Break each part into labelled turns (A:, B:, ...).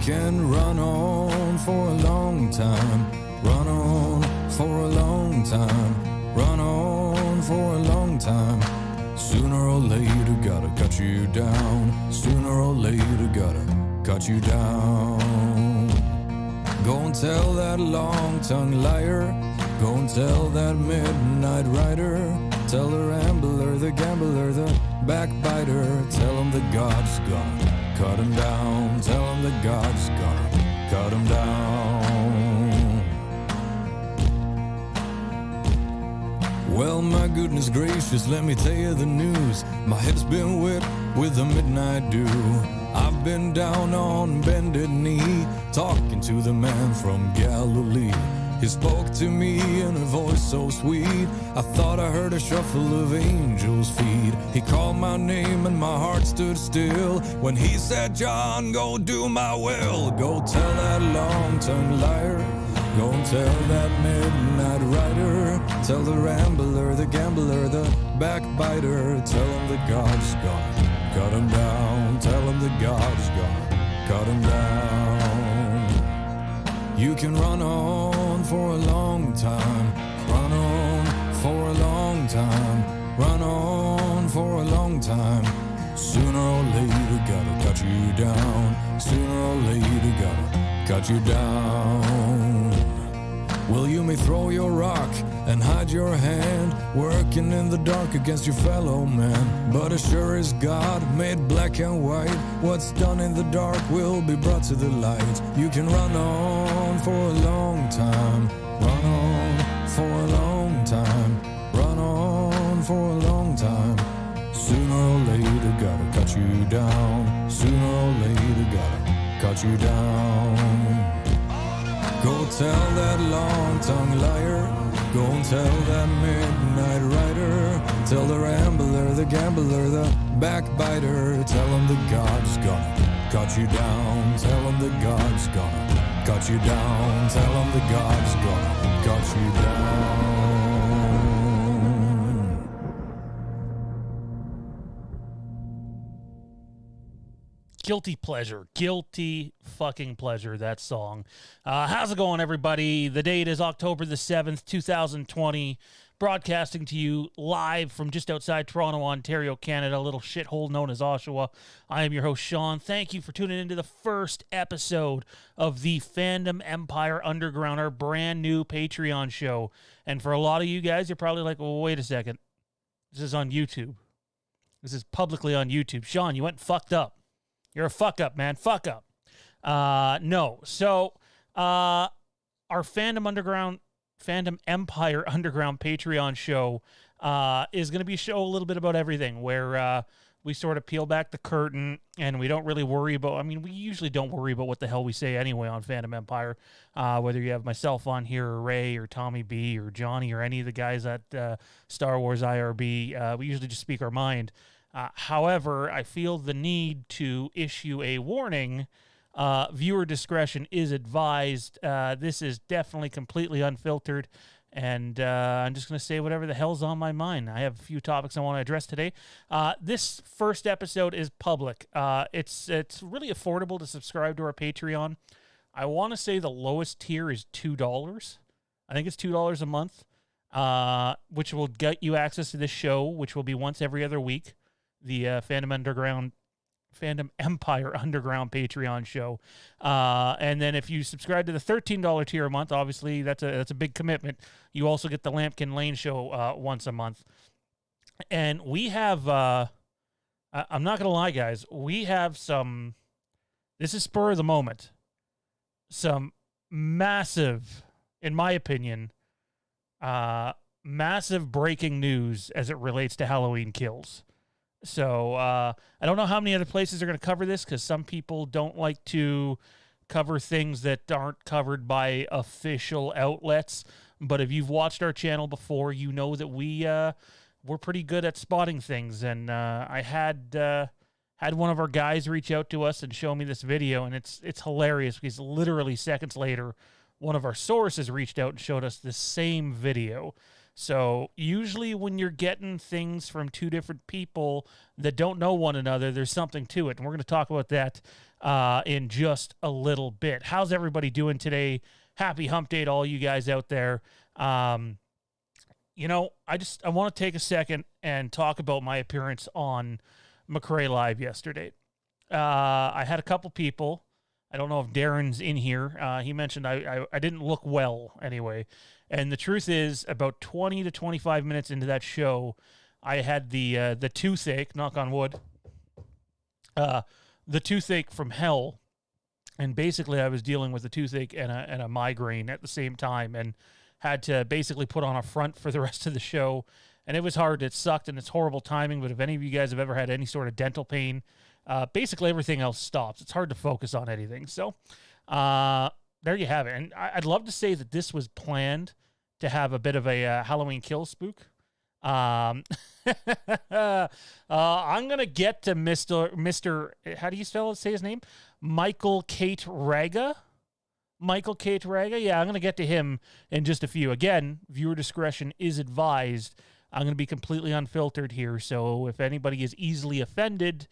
A: can run on for a long time, run on for a long time, run on for a long time. Sooner or later gotta cut you down, sooner or later gotta cut you down. Go and tell that long-tongued liar, go and tell that midnight rider, tell the rambler, the gambler, the backbiter, tell him the God's gonna cut him down, tell him the God's gonna cut him down. Well, my goodness gracious, let me tell you the news. My head's been wet with the midnight dew. I've been down on bended knee, talking to the man from Galilee. He spoke to me in a voice so sweet, I thought I heard a shuffle of angels' feet. He called my name and my heart stood still when he said, John, go do my will. Go tell that long-tongued liar, go and tell that midnight rider, tell the rambler, the gambler, the backbiter, tell him the God's gonna cut him down, tell him the God's gonna cut him down. You can run on for a long time, run on for a long time, run on for a long time. Sooner or later gotta cut you down, sooner or later gotta cut you down. Well, you may throw your rock and hide your hand, working in the dark against your fellow man, but as sure as God made black and white, what's done in the dark will be brought to the light. You can run on for a long time, run on for a long time, run on for a long time. Sooner or later gotta cut you down, sooner or later gotta cut you down. Go tell that long-tongued liar, go and tell that midnight rider, tell the rambler, the gambler, the backbiter, tell him the God's gonna cut you down, tell him the God's gonna cut you down, tell him the God's gonna cut you down.
B: Guilty pleasure. Guilty fucking pleasure, that song. How's it going, everybody? The date is October the 7th, 2020. Broadcasting to you live from just outside Toronto, Ontario, Canada, a little shithole known as Oshawa. I am your host, Sean. Thank you for tuning into the first episode of the Fandom Empire Underground, our brand new Patreon show. And for a lot of you guys, you're probably like, well, wait a second. This is on YouTube. This is publicly on YouTube. Sean, you went fucked up. You're a fuck up, man. Fuck up. No. So, our Fandom Empire Underground Patreon show is going to be a show a little bit about everything, where we sort of peel back the curtain and we don't really worry about, I mean, we usually don't worry about what the hell we say anyway on Fandom Empire, whether you have myself on here or Ray or Tommy B or Johnny or any of the guys at Star Wars IRB. We usually just speak our mind. However, I feel the need to issue a warning. Viewer discretion is advised. This is definitely completely unfiltered, and I'm just going to say whatever the hell's on my mind. I have a few topics I want to address today. This first episode is public. It's really affordable to subscribe to our Patreon. I want to say the lowest tier is $2. I think it's $2 a month, which will get you access to this show, which will be once every other week. The Fandom Empire Underground Patreon show. And then if you subscribe to the $13 tier a month, obviously that's a big commitment. You also get the Lampkin Lane show once a month. And we have, I'm not going to lie, guys, we have some, this is spur of the moment, some massive, in my opinion, massive breaking news as it relates to Halloween Kills. So I don't know how many other places are going to cover this, because some people don't like to cover things that aren't covered by official outlets. But if you've watched our channel before, you know that we're pretty good at spotting things. And I had one of our guys reach out to us and show me this video, and it's hilarious, because literally seconds later, one of our sources reached out and showed us the same video. So usually when you're getting things from two different people that don't know one another, there's something to it. And we're going to talk about that in just a little bit. How's everybody doing today? Happy hump day to all you guys out there. You know, I want to take a second and talk about my appearance on McRae Live yesterday. I had a couple people. I don't know if Darren's in here. He mentioned I didn't look well anyway. And the truth is, about 20 to 25 minutes into that show, I had the toothache, knock on wood, the toothache from hell. And basically I was dealing with a toothache and a migraine at the same time, and had to basically put on a front for the rest of the show. And it was hard. It sucked, and it's horrible timing. But if any of you guys have ever had any sort of dental pain, basically everything else stops. It's hard to focus on anything. So there you have it. And I'd love to say that this was planned to have a bit of a Halloween kill spook. I'm going to get to Mr. How do you say his name? Michael Kate Raga. Michael Kate Raga. Yeah, I'm going to get to him in just a few. Again, viewer discretion is advised. I'm going to be completely unfiltered here, so if anybody is easily offended,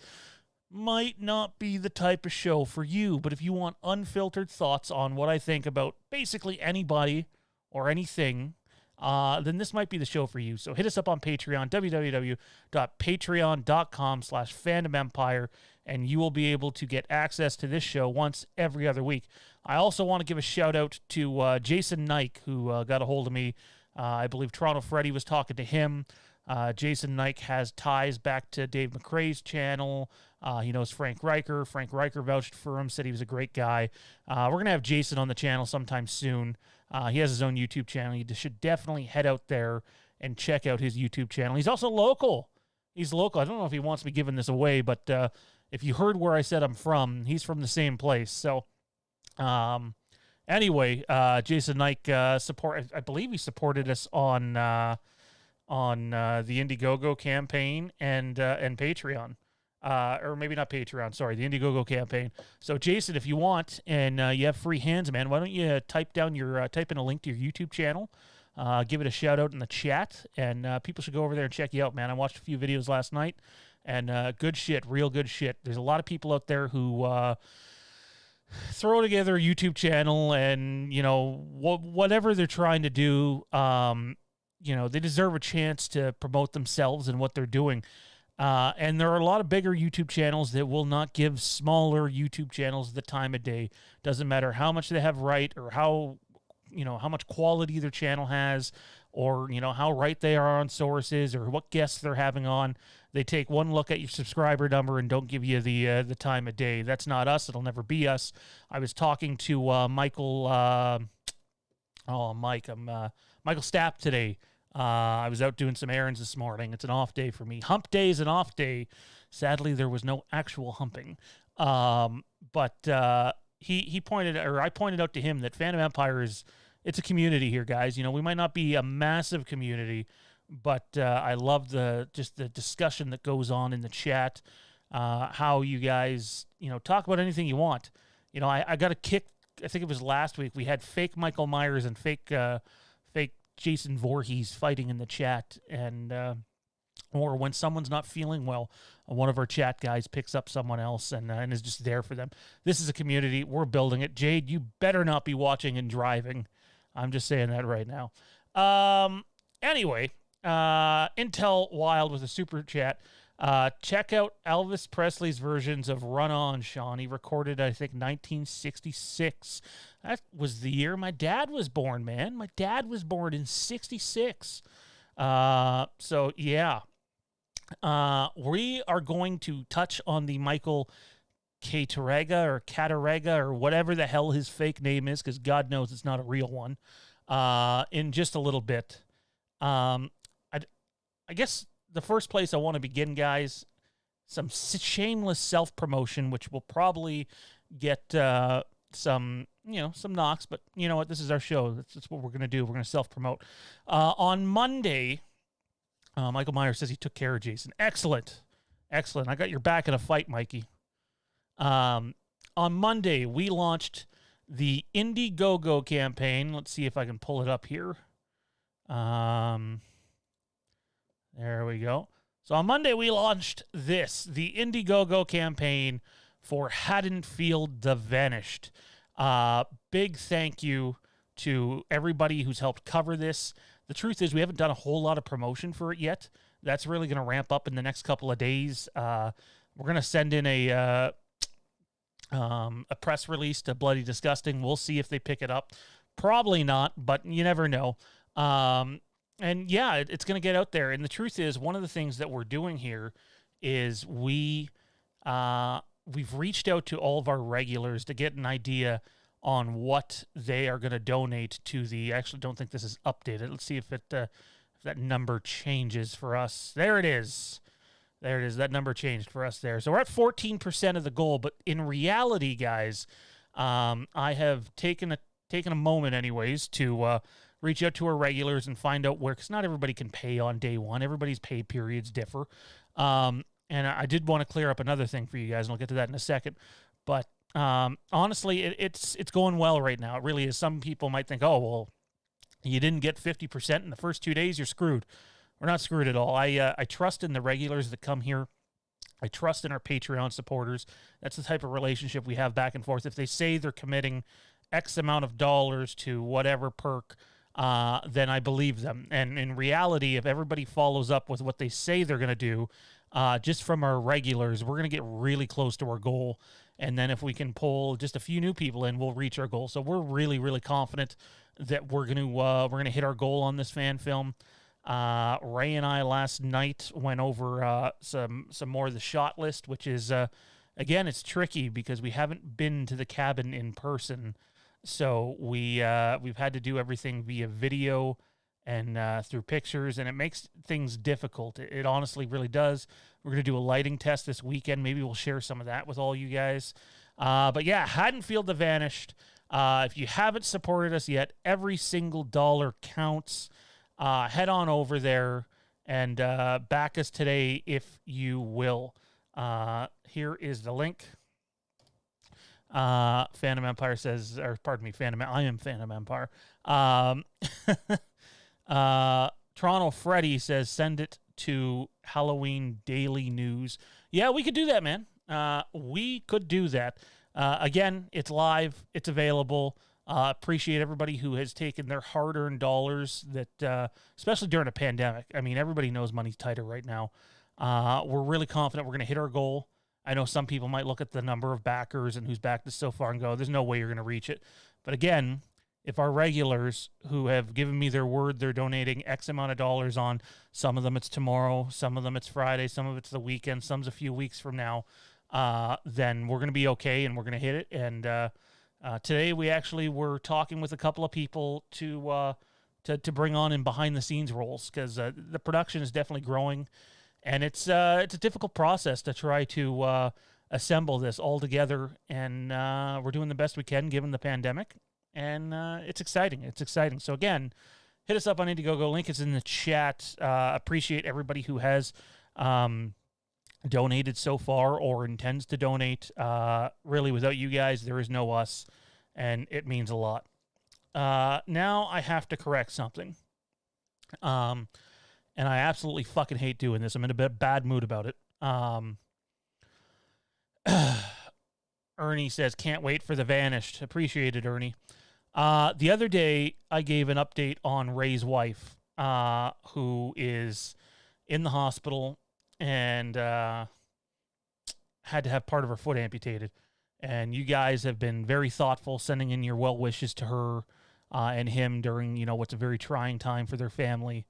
B: might not be the type of show for you. But if you want unfiltered thoughts on what I think about basically anybody or anything, then this might be the show for you. So hit us up on Patreon, www.patreon.com/FandomEmpire, and you will be able to get access to this show once every other week. I also want to give a shout out to Jason Nike, who got a hold of me. I believe Toronto Freddy was talking to him. Jason Nike has ties back to Dave McRae's channel. He knows Frank Riker. Frank Riker vouched for him, said he was a great guy. We're going to have Jason on the channel sometime soon. He has his own YouTube channel. You should definitely head out there and check out his YouTube channel. He's also local. He's local. I don't know if he wants me giving this away, but if you heard where I said I'm from, he's from the same place. So anyway, Jason Nike I believe he supported us on the Indiegogo campaign and Patreon. Or maybe not Patreon, sorry, the Indiegogo campaign. So, Jason, if you want, and you have free hands, man, why don't you type in a link to your YouTube channel, give it a shout out in the chat, and people should go over there and check you out, man. I watched a few videos last night, and good shit, real good shit. There's a lot of people out there who throw together a YouTube channel, and, you know, whatever they're trying to do, you know, they deserve a chance to promote themselves and what they're doing. And there are a lot of bigger YouTube channels that will not give smaller YouTube channels the time of day. Doesn't matter how much they have right, or how much quality their channel has, or, you know, how right they are on sources, or what guests they're having on. They take one look at your subscriber number and don't give you the time of day. That's not us. It'll never be us. I was talking to Michael Stapp today. I was out doing some errands this morning. It's an off day for me. Hump day is an off day. Sadly, there was no actual humping. But I pointed out to him that Fandom Empire it's a community here, guys. You know, we might not be a massive community, but I love the discussion that goes on in the chat. How you guys, you know, talk about anything you want. You know, I got a kick. I think it was last week. We had fake Michael Myers and fake Jason Voorhees fighting in the chat, and or when someone's not feeling well, one of our chat guys picks up someone else and is just there for them. This is a community. We're building it. Jade, you better not be watching and driving. I'm just saying that right now. Anyway, Intel Wild with a super chat. Check out Elvis Presley's versions of Run On, Sean. He recorded, I think, 1966. That was the year my dad was born, man. My dad was born in 66. So, yeah. We are going to touch on the Michael Catarega or Catarega or whatever the hell his fake name is, because God knows it's not a real one, in just a little bit. I guess the first place I want to begin, guys, some shameless self-promotion, which will probably get some knocks, but you know what? This is our show. That's what we're going to do. We're going to self-promote. On Monday, Michael Myers says he took care of Jason. Excellent. I got your back in a fight, Mikey. On Monday, we launched the Indiegogo campaign. Let's see if I can pull it up here. There we go. So on Monday, we launched the Indiegogo campaign for Haddonfield the Vanished. Big thank you to everybody who's helped cover this. The truth is we haven't done a whole lot of promotion for it yet. That's really going to ramp up in the next couple of days. We're going to send in a press release to Bloody Disgusting. We'll see if they pick it up. Probably not, but you never know. And yeah, it's going to get out there. And the truth is, one of the things that we're doing here is we've reached out to all of our regulars to get an idea on what they are going to donate to the. I actually don't think this is updated. Let's see if that number changes for us. There it is. There it is. That number changed for us there. So we're at 14% of the goal. But in reality, guys, I have taken a moment anyways to reach out to our regulars and find out where, because not everybody can pay on day one. Everybody's pay periods differ. And I did want to clear up another thing for you guys, and I'll get to that in a second. But honestly, it's going well right now. It really is. Some people might think, oh, well, you didn't get 50% in the first 2 days, you're screwed. We're not screwed at all. I trust in the regulars that come here. I trust in our Patreon supporters. That's the type of relationship we have back and forth. If they say they're committing X amount of dollars to whatever perk, then I believe them. And in reality, if everybody follows up with what they say they're going to do, just from our regulars, we're going to get really close to our goal. And then if we can pull just a few new people in, we'll reach our goal. So we're really, really confident that we're going to hit our goal on this fan film. Ray and I last night went over some more of the shot list, which is again, it's tricky because we haven't been to the cabin in person. So we've had to do everything via video and through pictures, and it makes things difficult. It honestly really does. We're going to do a lighting test this weekend. Maybe we'll share some of that with all you guys. But yeah, Haddonfield the Vanished. If you haven't supported us yet, every single dollar counts. Head on over there and back us today if you will. Here is the link. Fandom Empire says, or pardon me, I am Fandom Empire. Toronto Freddy says, send it to Halloween Daily News. Yeah, we could do that, man. We could do that. Again, it's live. It's available. Appreciate everybody who has taken their hard-earned dollars that, especially during a pandemic. I mean, everybody knows money's tighter right now. We're really confident we're going to hit our goal. I know some people might look at the number of backers and who's backed us so far and go, there's no way you're going to reach it. But again, if our regulars who have given me their word, they're donating X amount of dollars on, some of them it's tomorrow, some of them it's Friday, some of it's the weekend, some's a few weeks from now, then we're going to be okay and we're going to hit it. And today we actually were talking with a couple of people to bring on in behind-the-scenes roles because the production is definitely growing. And it's a difficult process to try to assemble this all together, and we're doing the best we can given the pandemic, and it's exciting. It's exciting. So again, hit us up on Indiegogo. Link is in the chat. Appreciate everybody who has donated so far or intends to donate. Really, without you guys, there is no us, and it means a lot. Now I have to correct something. And I absolutely fucking hate doing this. I'm in a bad mood about it. Ernie says, can't wait for the Vanished. Appreciate it, Ernie. The other day, I gave an update on Ray's wife, who is in the hospital and had to have part of her foot amputated. And you guys have been very thoughtful, sending in your well wishes to her and him during, what's a very trying time for their family.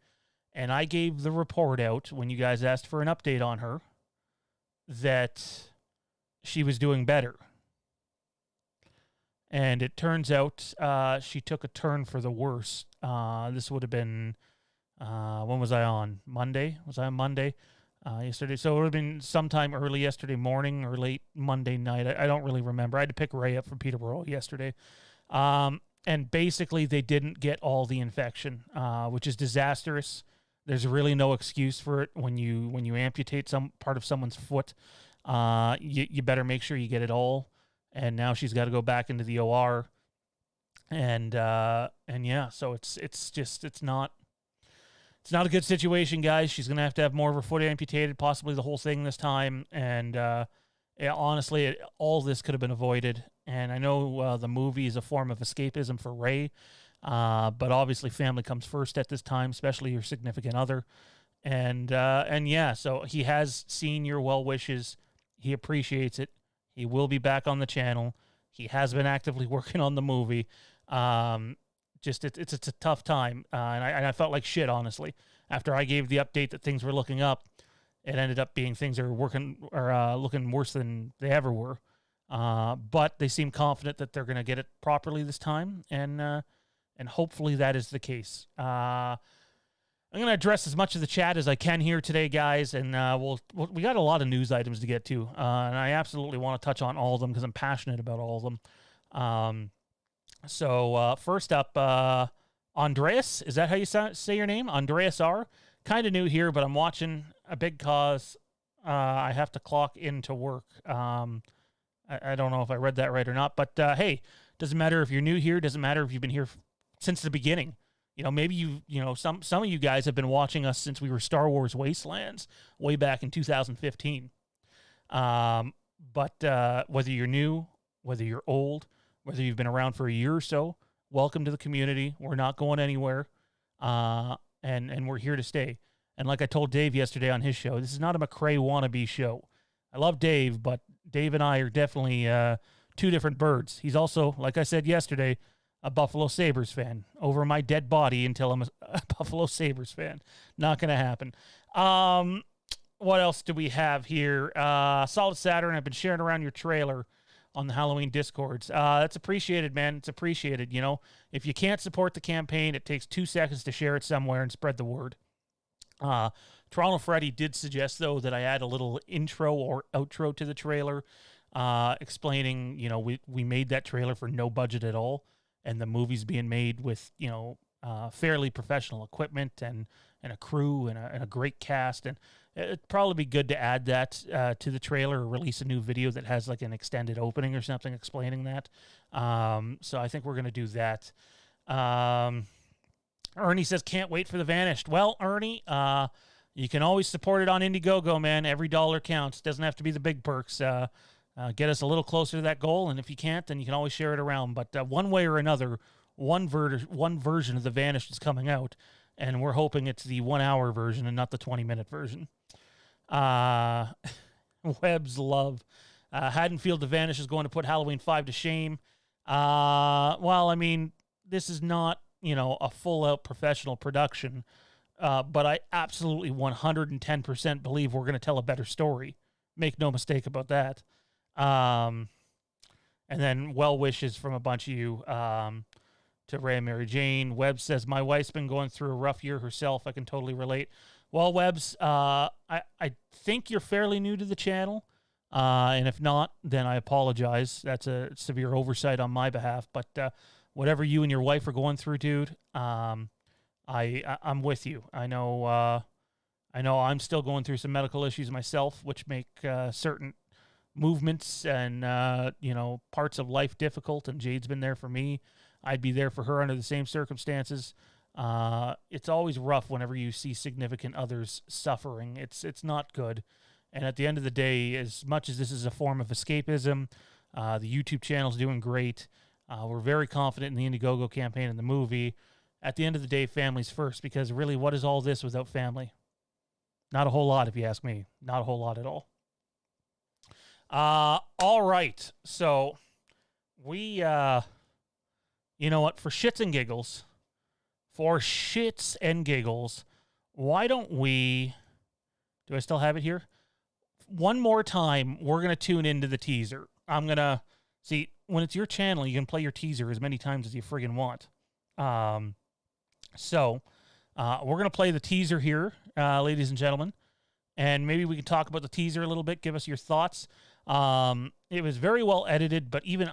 B: And I gave the report out when you guys asked for an update on her that she was doing better. And it turns out she took a turn for the worse. This would have been, when was I on? Monday? Was I on Monday? Yesterday. So it would have been sometime early yesterday morning or late Monday night. I don't really remember. I had to pick Ray up from Peterborough yesterday. And basically they didn't get all the infection, which is disastrous. There's really no excuse for it when you amputate some part of someone's foot. You better make sure you get it all. And now she's got to go back into the OR. And yeah, so it's not a good situation, guys. She's gonna have to have more of her foot amputated, possibly the whole thing this time. And Yeah, honestly, all this could have been avoided. And I know the movie is a form of escapism for Ray, but obviously family comes first at this time, especially your significant other. And yeah, so he has seen your well wishes. He appreciates it. He will be back on the channel. He has been actively working on the movie. Just it's a tough time, and I felt like shit, honestly. After I gave the update that things were looking up, it ended up being things are looking worse than they ever were. But they seem confident that they're going to get it properly this time, and hopefully that is the case. I'm going to address as much of the chat as I can here today, guys, and we got a lot of news items to get to, and I absolutely want to touch on all of them because I'm passionate about all of them. So first up, Andreas, is that how you say your name? Andreas R. Kind of new here, but I'm watching a big cause. I have to clock into work. I don't know if I read that right or not, but hey, doesn't matter if you're new here. Doesn't matter if you've been here since the beginning. You know, maybe some of you guys have been watching us since we were Star Wars Wastelands way back in 2015. But whether you're new, whether you're old, whether you've been around for a year or so, welcome to the community. We're not going anywhere, and we're here to stay. And like I told Dave yesterday on his show, this is not a McRae wannabe show. I love Dave, but Dave and I are definitely two different birds. He's also, like I said yesterday, a Buffalo Sabres fan. Over my dead body until I'm a Buffalo Sabres fan. Not going to happen. What else do we have here? Solid Saturn, I've been sharing around your trailer on the Halloween Discords. That's appreciated, man. It's appreciated. You know, if you can't support the campaign, it takes 2 seconds to share it somewhere and spread the word. Toronto Freddy did suggest, though, that I add a little intro or outro to the trailer, explaining, you know, we made that trailer for no budget at all, and the movie's being made with, you know, fairly professional equipment and a crew and a great cast. And it'd probably be good to add that to the trailer or release a new video that has like an extended opening or something explaining that. So I think we're going to do that. Ernie says, can't wait for The Vanished. Well, Ernie, you can always support it on Indiegogo, man. Every dollar counts. Doesn't have to be the big perks. Get us a little closer to that goal, and if you can't, then you can always share it around. But one way or another, one version of The Vanished is coming out, and we're hoping it's the 1 hour version and not the 20-minute version. Webb's love. Haddonfield The Vanished is going to put Halloween 5 to shame. Well, I mean, this is not, you know, a full-out professional production, but I absolutely 110% believe we're going to tell a better story. Make no mistake about that. And then well wishes from a bunch of you to Ray and Mary Jane. Webb says, my wife's been going through a rough year herself. I can totally relate. Well, Webbs, I think you're fairly new to the channel. And if not, then I apologize. That's a severe oversight on my behalf. But whatever you and your wife are going through, dude, I'm with you. I know I'm still going through some medical issues myself, which make certain movements and you know, parts of life difficult, and Jade's been there for me. I'd be there for her under the same circumstances. It's always rough whenever you see significant others suffering. It's not good. And at the end of the day, as much as this is a form of escapism, the YouTube channel's doing great. We're very confident in the Indiegogo campaign and the movie. At the end of the day, family's first, because really, what is all this without family? Not a whole lot, if you ask me. Not a whole lot at all. All right. So we, you know what, for shits and giggles, why don't we, do I still have it here? One more time, we're going to tune into the teaser. I'm going to, see, when it's your channel, you can play your teaser as many times as you friggin' want. So we're going to play the teaser here, ladies and gentlemen, and maybe we can talk about the teaser a little bit, give us your thoughts. It was very well edited, but even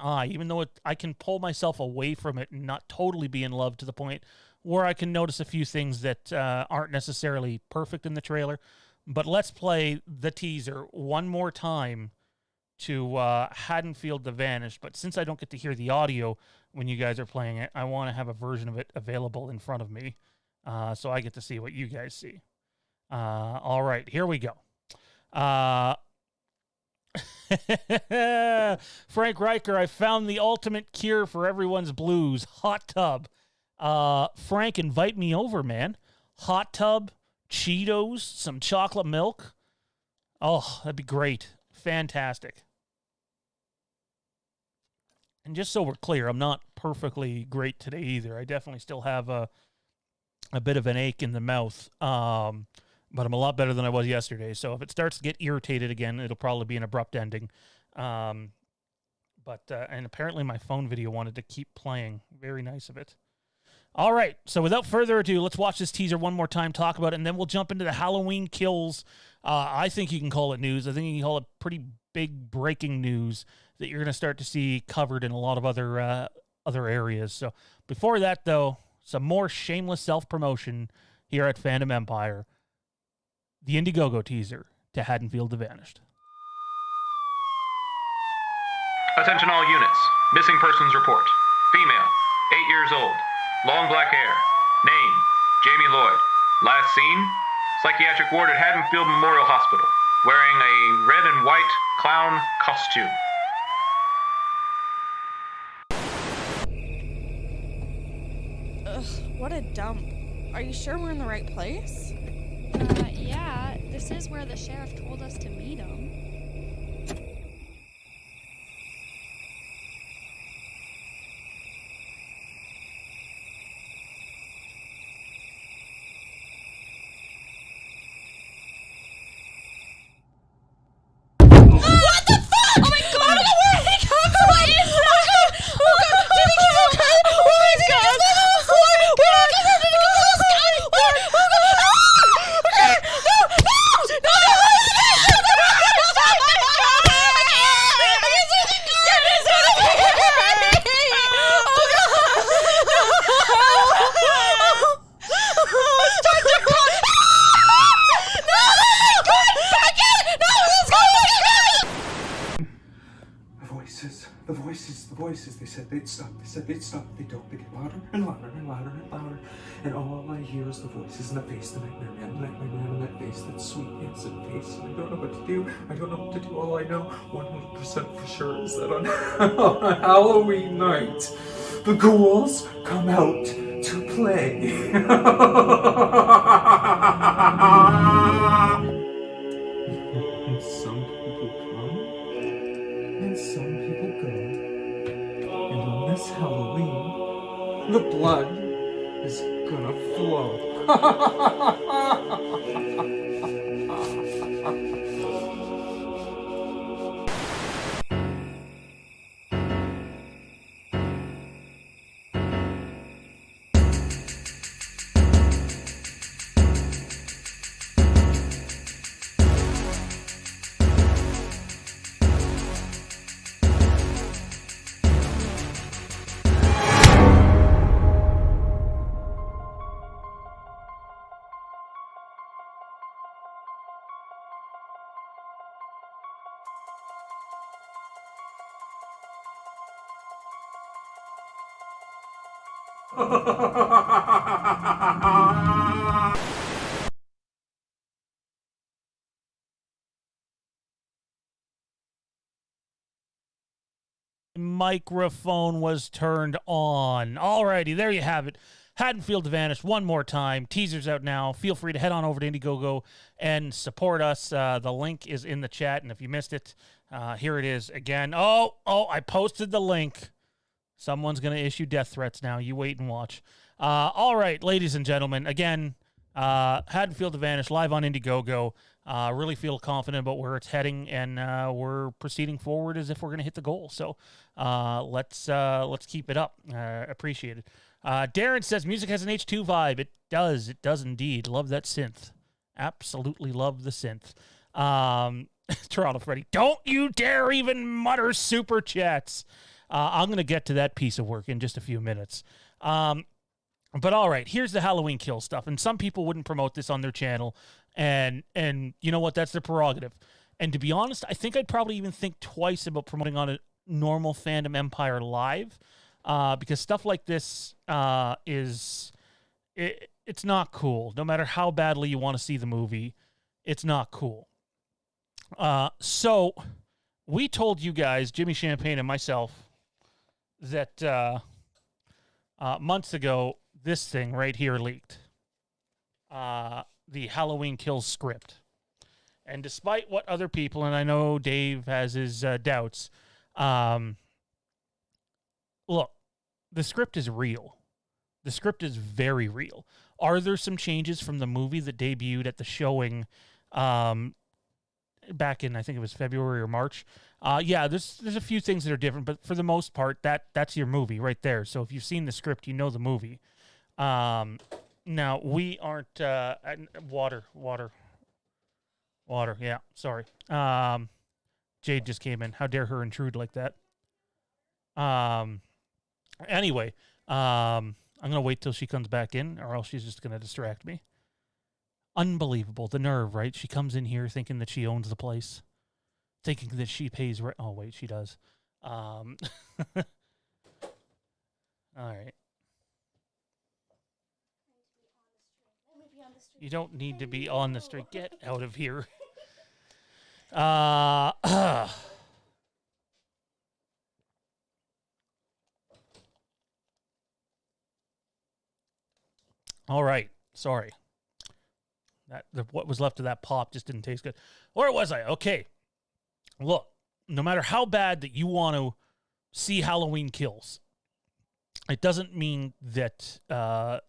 B: though I can pull myself away from it and not totally be in love to the point where I can notice a few things that aren't necessarily perfect in the trailer. But let's play the teaser one more time to Haddonfield The Vanished. But since I don't get to hear the audio when you guys are playing it, I want to have a version of it available in front of me so I get to see what you guys see. All right, here we go. Frank Riker, I found the ultimate cure for everyone's blues. Hot tub. Frank, invite me over, man. Hot tub, Cheetos, some chocolate milk. Oh, that'd be great. Fantastic. And just so we're clear, I'm not perfectly great today either. I definitely still have a bit of an ache in the mouth. But I'm a lot better than I was yesterday. So if it starts to get irritated again, it'll probably be an abrupt ending. And apparently my phone video wanted to keep playing. Very nice of it. All right. So without further ado, let's watch this teaser one more time, talk about it, and then we'll jump into the Halloween kills. I think you can call it news. I think you can call it pretty big breaking news that you're going to start to see covered in a lot of other areas. So before that, though, some more shameless self-promotion here at Fandom Empire. The Indiegogo teaser to Haddonfield the Vanished.
C: Attention all units. Missing persons report. Female, 8 years old. Long black hair. Name, Jamie Lloyd. Last seen, psychiatric ward at Haddonfield Memorial Hospital, wearing a red and white clown costume.
D: Ugh, what a dump. Are you sure we're in the right place?
E: Yeah, this is where the sheriff told us to meet him.
D: What the fuck? Oh my god! Where did he come from? What is that? Oh god! Do you think he's okay? Oh my god! Oh my god! Did he go to the sky? What? Oh god! Okay! No! No! No!
F: The voices, they said they'd stop, they don't, they get louder and louder and louder and louder, and all I hear is the voices in the face, the nightmare man in that face, that sweet, innocent face, and I don't know what to do, all I know 100% for sure is that on Halloween night, the ghouls come out to play. And some people come, and some people go. And on this Halloween, the blood is gonna flow.
B: Microphone was turned on. Alrighty, there you have it. Haddonfield Vanished one more time. Teaser's out now. Feel free to head on over to Indiegogo and support us. The link is in the chat, and if you missed it, here it is again. Oh, I posted the link. Someone's going to issue death threats now. You wait and watch. All right, ladies and gentlemen, again, Haddonfield Vanished live on Indiegogo. Really feel confident about where it's heading, and we're proceeding forward as if we're going to hit the goal. So let's keep it up. Appreciate it. Darren says music has an H2 vibe. It does indeed. Love that synth. Absolutely love the synth. Toronto Freddy, don't you dare even mutter super chats. I'm going to get to that piece of work in just a few minutes. But all right, here's the Halloween kill stuff. And some people wouldn't promote this on their channel. And you know what? That's their prerogative. And to be honest, I think I'd probably even think twice about promoting on a normal Fandom Empire live. Because stuff like this it's not cool. No matter how badly you want to see the movie, it's not cool. So we told you guys, Jimmy Champagne and myself, that months ago, this thing right here leaked. The Halloween Kills script. And despite what other people, and I know Dave has his doubts, look, the script is real. The script is very real. Are there some changes from the movie that debuted at the showing back in, I think it was February or March? Yeah, there's a few things that are different, but for the most part, that's your movie right there. So if you've seen the script, you know the movie. Now, we aren't... water. Yeah, sorry. Jade just came in. How dare her intrude like that? Anyway, I'm going to wait till she comes back in, or else she's just going to distract me. Unbelievable. The nerve, right? She comes in here thinking that she owns the place. Thinking that she pays rent. Oh, wait, she does. All right. You don't need to be on the street. Get out of here. All right. Sorry. What was left of that pop just didn't taste good. Where was I? Okay. Look, no matter how bad that you want to see Halloween Kills, it doesn't mean that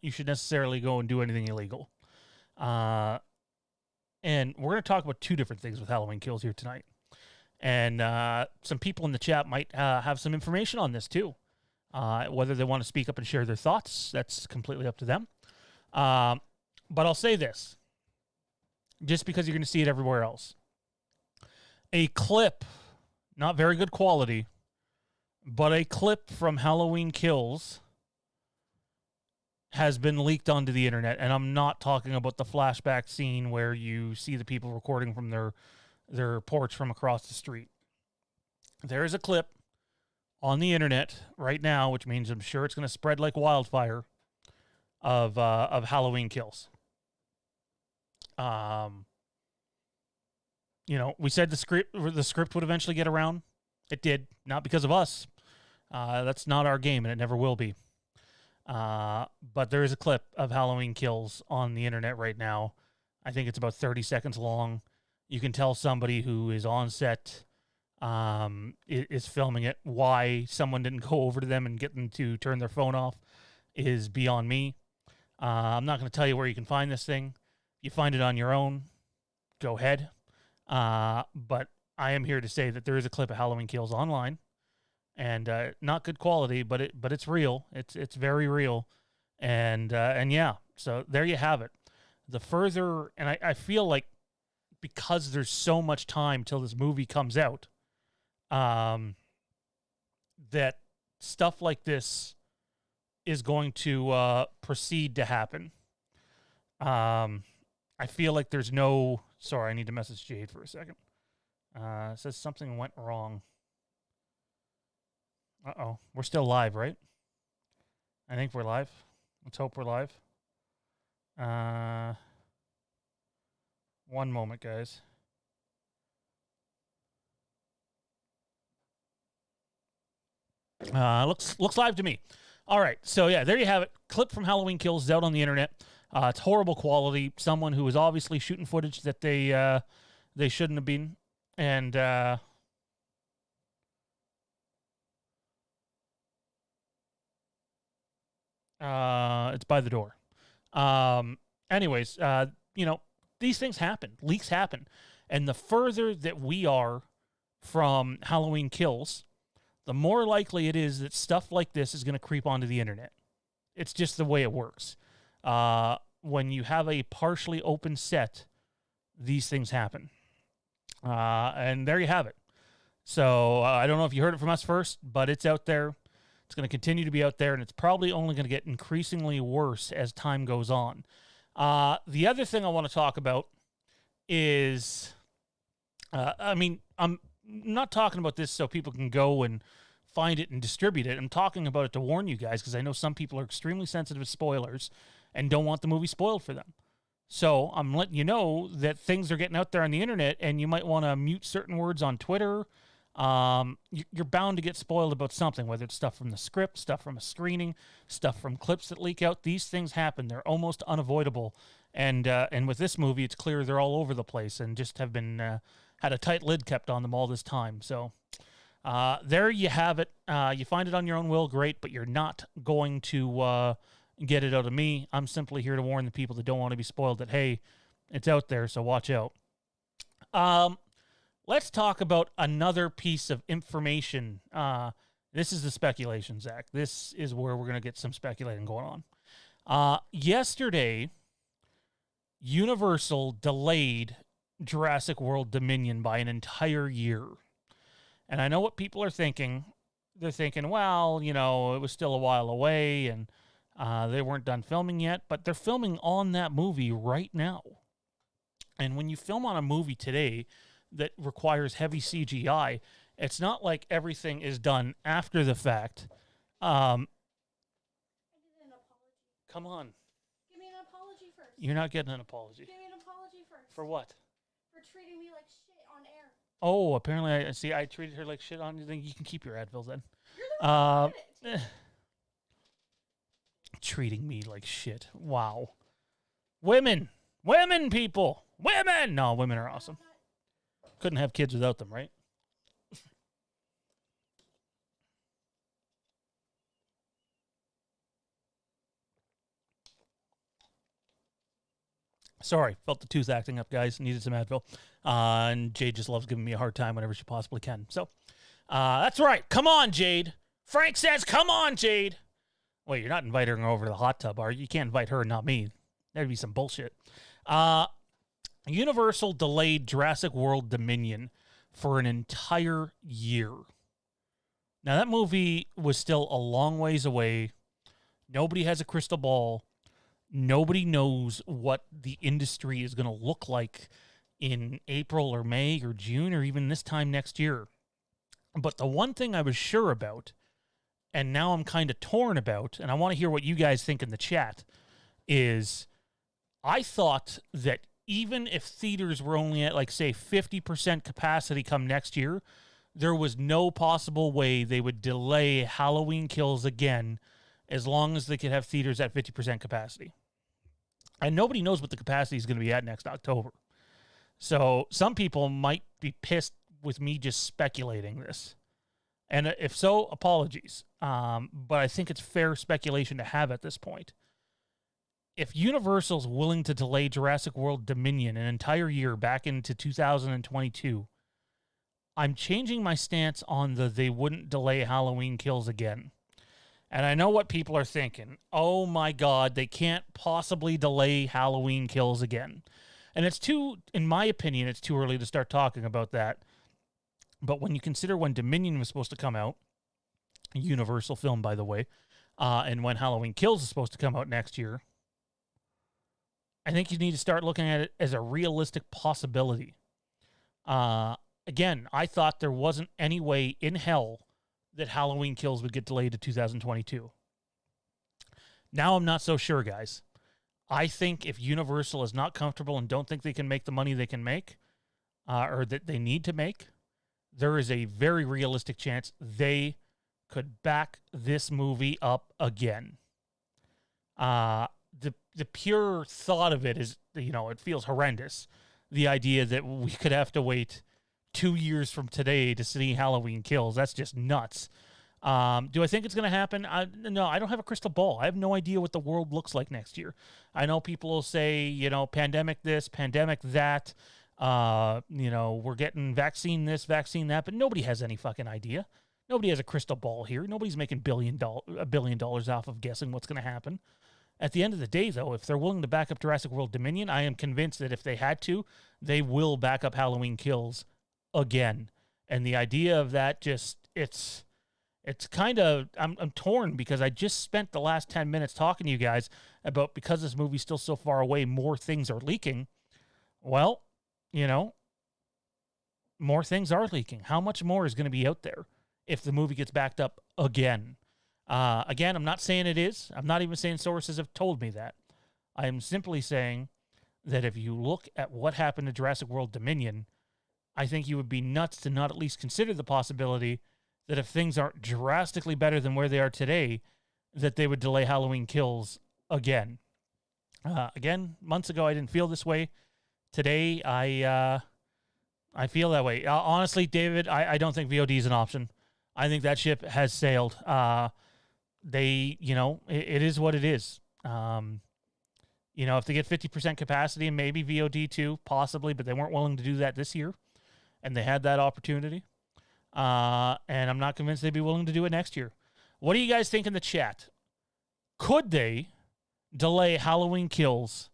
B: you should necessarily go and do anything illegal. And we're going to talk about two different things with Halloween Kills here tonight. And some people in the chat might have some information on this too. Whether they want to speak up and share their thoughts, that's completely up to them. But I'll say this, just because you're going to see it everywhere else. A clip, not very good quality, but a clip from Halloween Kills has been leaked onto the internet, and I'm not talking about the flashback scene where you see the people recording from their porch from across the street. There is a clip on the internet right now, which means I'm sure it's going to spread like wildfire, of Halloween Kills. We said the script would eventually get around. It did, not because of us. That's not our game, and it never will be. But there is a clip of Halloween Kills on the internet right now. I think it's about 30 seconds long. You can tell somebody who is on set is filming it. Why someone didn't go over to them and get them to turn their phone off is beyond me. I'm not going to tell you where you can find this thing. You find it on your own, go ahead. But I am here to say that there is a clip of Halloween Kills online. And not good quality, but it's real. It's very real, and yeah. So there you have it. The further, and I feel like because there's so much time till this movie comes out, that stuff like this is going to proceed to happen. I feel like there's no. Sorry, I need to message Jade for a second. It says something went wrong. Uh-oh. We're still live, right? I think we're live. Let's hope we're live. One moment, guys. Looks live to me. All right. So, yeah, there you have it. Clip from Halloween Kills is out on the internet. It's horrible quality. Someone who was obviously shooting footage that they shouldn't have been. And... it's by the door. Anyways, these things happen. Leaks happen. And the further that we are from Halloween Kills, the more likely it is that stuff like this is going to creep onto the internet. It's just the way it works. When you have a partially open set, these things happen. And there you have it. So I don't know if you heard it from us first, but it's out there. It's going to continue to be out there, and it's probably only going to get increasingly worse as time goes on. The other thing I want to talk about is, I'm not talking about this so people can go and find it and distribute it. I'm talking about it to warn you guys, because I know some people are extremely sensitive to spoilers and don't want the movie spoiled for them. So I'm letting you know that things are getting out there on the internet, and you might want to mute certain words on Twitter. you're bound to get spoiled about something, whether it's stuff from the script, stuff from a screening, stuff from clips that leak out. These things happen. They're almost unavoidable. And with this movie, it's clear they're all over the place and just have been had a tight lid kept on them all this time. So there you have it. You find it on your own will, great, but you're not going to get it out of me. I'm simply here to warn the people that don't want to be spoiled that, hey, it's out there, so watch out. Let's talk about another piece of information. This is the speculation, Zach. This is where we're going to get some speculating going on. Yesterday, Universal delayed Jurassic World Dominion by an entire year. And I know what people are thinking. They're thinking, well, you know, it was still a while away and they weren't done filming yet, but they're filming on that movie right now. And when you film on a movie today that requires heavy CGI, it's not like everything is done after the fact. Come on.
D: Give me an apology first.
B: You're not getting an apology.
D: Give me an apology first.
B: For what?
D: For treating me like shit on air.
B: Oh, apparently I treated her like shit on you. Then you can keep your Advil then.
D: You're the one who did it.
B: Treating me like shit. Wow. Women, people. Women. No, women are awesome. Couldn't have kids without them, right? Sorry, felt the tooth acting up, guys. Needed some Advil. And Jade just loves giving me a hard time whenever she possibly can. So, that's right. Come on, Jade. Frank says, come on, Jade. Wait, you're not inviting her over to the hot tub, are you? You can't invite her and not me. That'd be some bullshit. Universal delayed Jurassic World Dominion for an entire year. Now, that movie was still a long ways away. Nobody has a crystal ball. Nobody knows what the industry is going to look like in April or May or June or even this time next year. But the one thing I was sure about, and now I'm kind of torn about, and I want to hear what you guys think in the chat, is I thought that even if theaters were only at, like, say, 50% capacity come next year, there was no possible way they would delay Halloween Kills again as long as they could have theaters at 50% capacity. And nobody knows what the capacity is going to be at next October. So some people might be pissed with me just speculating this. And if so, apologies. But I think it's fair speculation to have at this point. If Universal's willing to delay Jurassic World Dominion an entire year back into 2022, I'm changing my stance on they wouldn't delay Halloween Kills again. And I know what people are thinking. Oh my God, they can't possibly delay Halloween Kills again. And in my opinion, it's too early to start talking about that. But when you consider when Dominion was supposed to come out, a Universal film, by the way, and when Halloween Kills is supposed to come out next year, I think you need to start looking at it as a realistic possibility. Again, I thought there wasn't any way in hell that Halloween Kills would get delayed to 2022. Now I'm not so sure, guys. I think if Universal is not comfortable and don't think they can make the money they can make, or that they need to make, there is a very realistic chance they could back this movie up again. The pure thought of it is, it feels horrendous. The idea that we could have to wait 2 years from today to see Halloween Kills. That's just nuts. Do I think it's going to happen? No, I don't have a crystal ball. I have no idea what the world looks like next year. I know people will say, pandemic this, pandemic that. We're getting vaccine this, vaccine that, but nobody has any fucking idea. Nobody has a crystal ball here. Nobody's making $1 billion off of guessing what's going to happen. At the end of the day, though, if they're willing to back up Jurassic World Dominion, I am convinced that if they had to, they will back up Halloween Kills again. And the idea of that it's kind of, I'm torn because I just spent the last 10 minutes talking to you guys about, because this movie's still so far away, more things are leaking. Well, more things are leaking. How much more is going to be out there if the movie gets backed up again? Again, I'm not saying it is. I'm not even saying sources have told me that. I am simply saying that if you look at what happened to Jurassic World Dominion, I think you would be nuts to not at least consider the possibility that if things aren't drastically better than where they are today, that they would delay Halloween Kills again. Again, months ago, I didn't feel this way. Today, I feel that way. Honestly, David, I don't think VOD is an option. I think that ship has sailed. It is what it is. If they get 50% capacity and maybe VOD too, possibly, but they weren't willing to do that this year, and they had that opportunity. And I'm not convinced they'd be willing to do it next year. What do you guys think in the chat? Could they delay Halloween Kills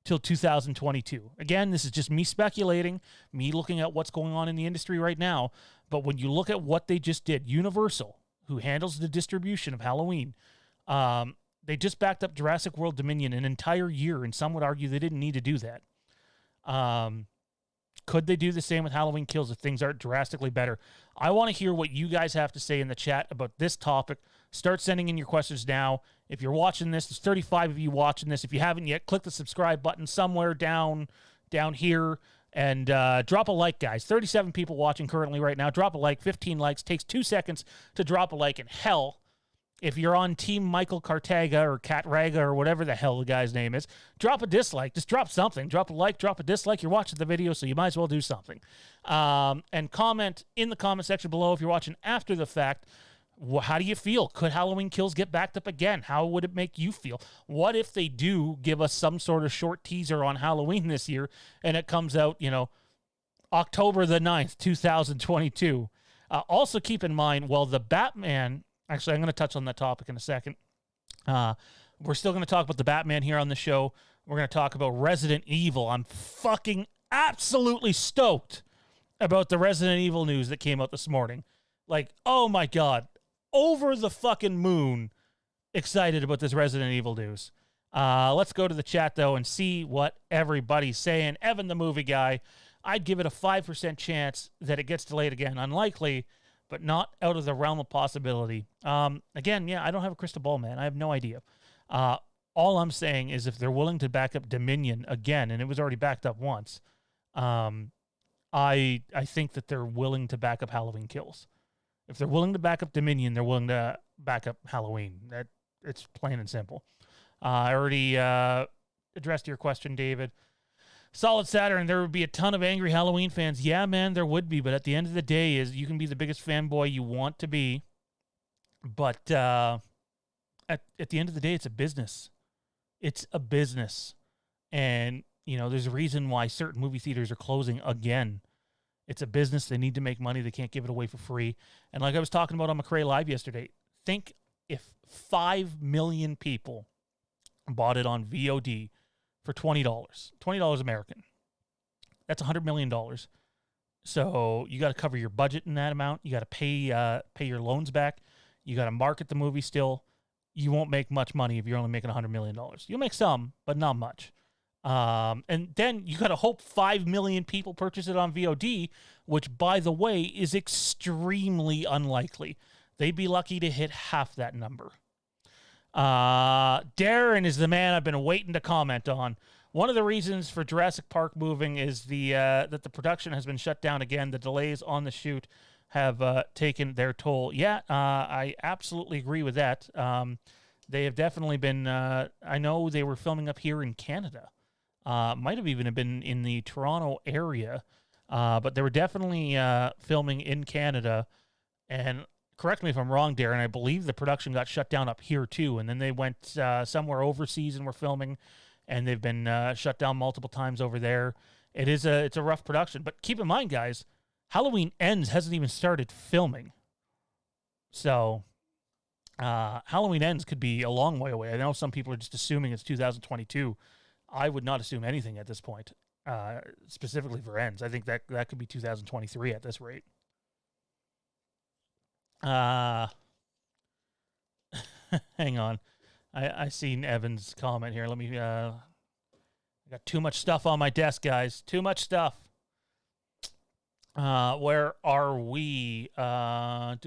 B: till 2022? Again, this is just me speculating, me looking at what's going on in the industry right now. But when you look at what they just did, Universal, who handles the distribution of Halloween, they just backed up Jurassic World Dominion an entire year, and some would argue they didn't need to do that. Could they do the same with Halloween Kills if things aren't drastically better? I want to hear what you guys have to say in the chat about this topic. Start sending in your questions now. If you're watching this, there's 35 of you watching this. If you haven't yet, click the subscribe button somewhere down here and drop a like, guys. 37 people watching currently right now. Drop a like. 15 likes. Takes 2 seconds to drop a like. And hell, if you're on Team Michael Cartaga or Cat Raga or whatever the hell the guy's name is, drop a dislike. Just drop something. Drop a like, drop a dislike. You're watching the video, so you might as well do something. And comment in the comment section below if you're watching after the fact. How do you feel? Could Halloween Kills get backed up again? How would it make you feel? What if they do give us some sort of short teaser on Halloween this year and it comes out, October the 9th, 2022? Also keep in mind, the Batman... Actually, I'm going to touch on that topic in a second. We're still going to talk about the Batman here on the show. We're going to talk about Resident Evil. I'm fucking absolutely stoked about the Resident Evil news that came out this morning. Like, oh my God. Over the fucking moon excited about this Resident Evil news. Let's go to the chat, though, and see what everybody's saying. Evan, the movie guy, I'd give it a 5% chance that it gets delayed again. Unlikely, but not out of the realm of possibility. Again, I don't have a crystal ball, man. I have no idea. All I'm saying is if they're willing to back up Dominion again, and it was already backed up once, I think that they're willing to back up Halloween Kills. If they're willing to back up Dominion, they're willing to back up Halloween. It's plain and simple. I already addressed your question, David. Solid Saturn, there would be a ton of angry Halloween fans. Yeah, man, there would be. But at the end of the day, you can be the biggest fanboy you want to be. But at the end of the day, it's a business. It's a business. And, there's a reason why certain movie theaters are closing again. It's a business. They need to make money. They can't give it away for free. And like I was talking about on McRae Live yesterday, think if 5 million people bought it on VOD for $20 American. That's $100 million. So you got to cover your budget in that amount. You got to pay your loans back. You got to market the movie still. You won't make much money if you're only making $100 million. You'll make some, but not much. And then you got to hope 5 million people purchase it on VOD, which, by the way, is extremely unlikely. They'd be lucky to hit half that number. Darren is the man I've been waiting to comment on. One of the reasons for Jurassic Park moving is that the production has been shut down again. The delays on the shoot have taken their toll. Yeah, I absolutely agree with that. They have definitely been... I know they were filming up here in Canada. Might have even been in the Toronto area. But they were definitely filming in Canada. And correct me if I'm wrong, Darren, I believe the production got shut down up here too. And then they went somewhere overseas and were filming. And they've been shut down multiple times over there. It's a rough production. But keep in mind, guys, Halloween Ends hasn't even started filming. So Halloween Ends could be a long way away. I know some people are just assuming it's 2022. I would not assume anything at this point, specifically for Ends. I think that could be 2023 at this rate. Hang on. I seen Evan's comment here. Let me, I got too much stuff on my desk, guys. Too much stuff. Where are we? Horror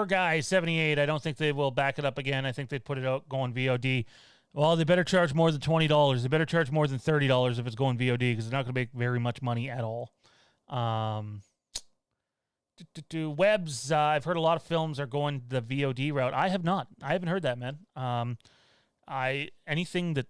B: Guy 78. I don't think they will back it up again. I think they'd put it out going VOD. Well, they better charge more than $20. They better charge more than $30 if it's going VOD because they're not going to make very much money at all. Webs, I've heard a lot of films are going the VOD route. I have not. I haven't heard that, man. Anything that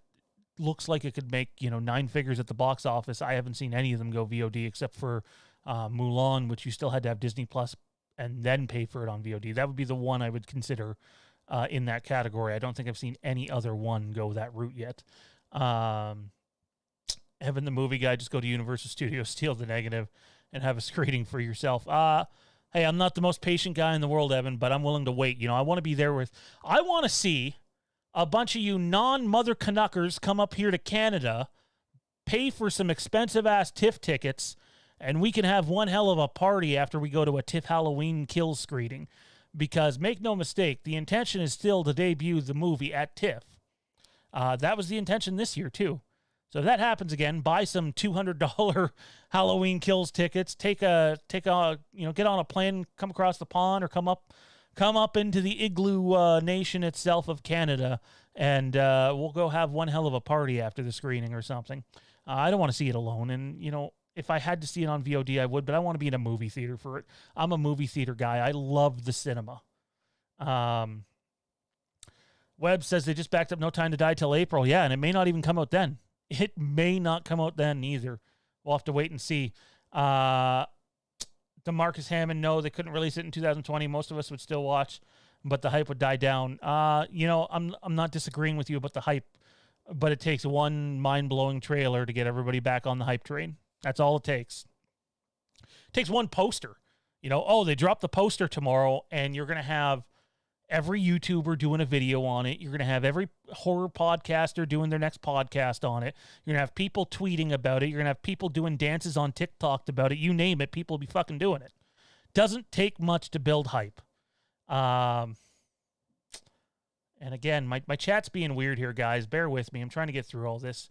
B: looks like it could make 9 figures at the box office, I haven't seen any of them go VOD except for Mulan, which you still had to have Disney Plus and then pay for it on VOD. That would be the one I would consider in that category. I don't think I've seen any other one go that route yet. Evan the Movie Guy, just go to Universal Studios, steal the negative, and have a screening for yourself. Hey, I'm not the most patient guy in the world, Evan, but I'm willing to wait. I want to be there I want to see a bunch of you non-mother Canuckers come up here to Canada, pay for some expensive-ass TIFF tickets, and we can have one hell of a party after we go to a TIFF Halloween Kills screening. Because, make no mistake, the intention is still to debut the movie at TIFF. That was the intention this year, too. So if that happens again, buy some $200 Halloween Kills tickets, get on a plane, come across the pond, or come up into the igloo nation itself of Canada, and we'll go have one hell of a party after the screening or something. I don't want to see it alone, and if I had to see it on VOD, I would, but I want to be in a movie theater for it. I'm a movie theater guy. I love the cinema. Webb says they just backed up No Time to Die till April. Yeah, and it may not even come out then. It may not come out then either. We'll have to wait and see. DeMarcus Hammond, no, they couldn't release it in 2020. Most of us would still watch, but the hype would die down. I'm not disagreeing with you about the hype, but it takes one mind-blowing trailer to get everybody back on the hype train. That's all it takes. It takes one poster. They dropped the poster tomorrow, and you're going to have every YouTuber doing a video on it. You're going to have every horror podcaster doing their next podcast on it. You're going to have people tweeting about it. You're going to have people doing dances on TikTok about it. You name it, people will be fucking doing it. Doesn't take much to build hype. And again, my chat's being weird here, guys. Bear with me. I'm trying to get through all this.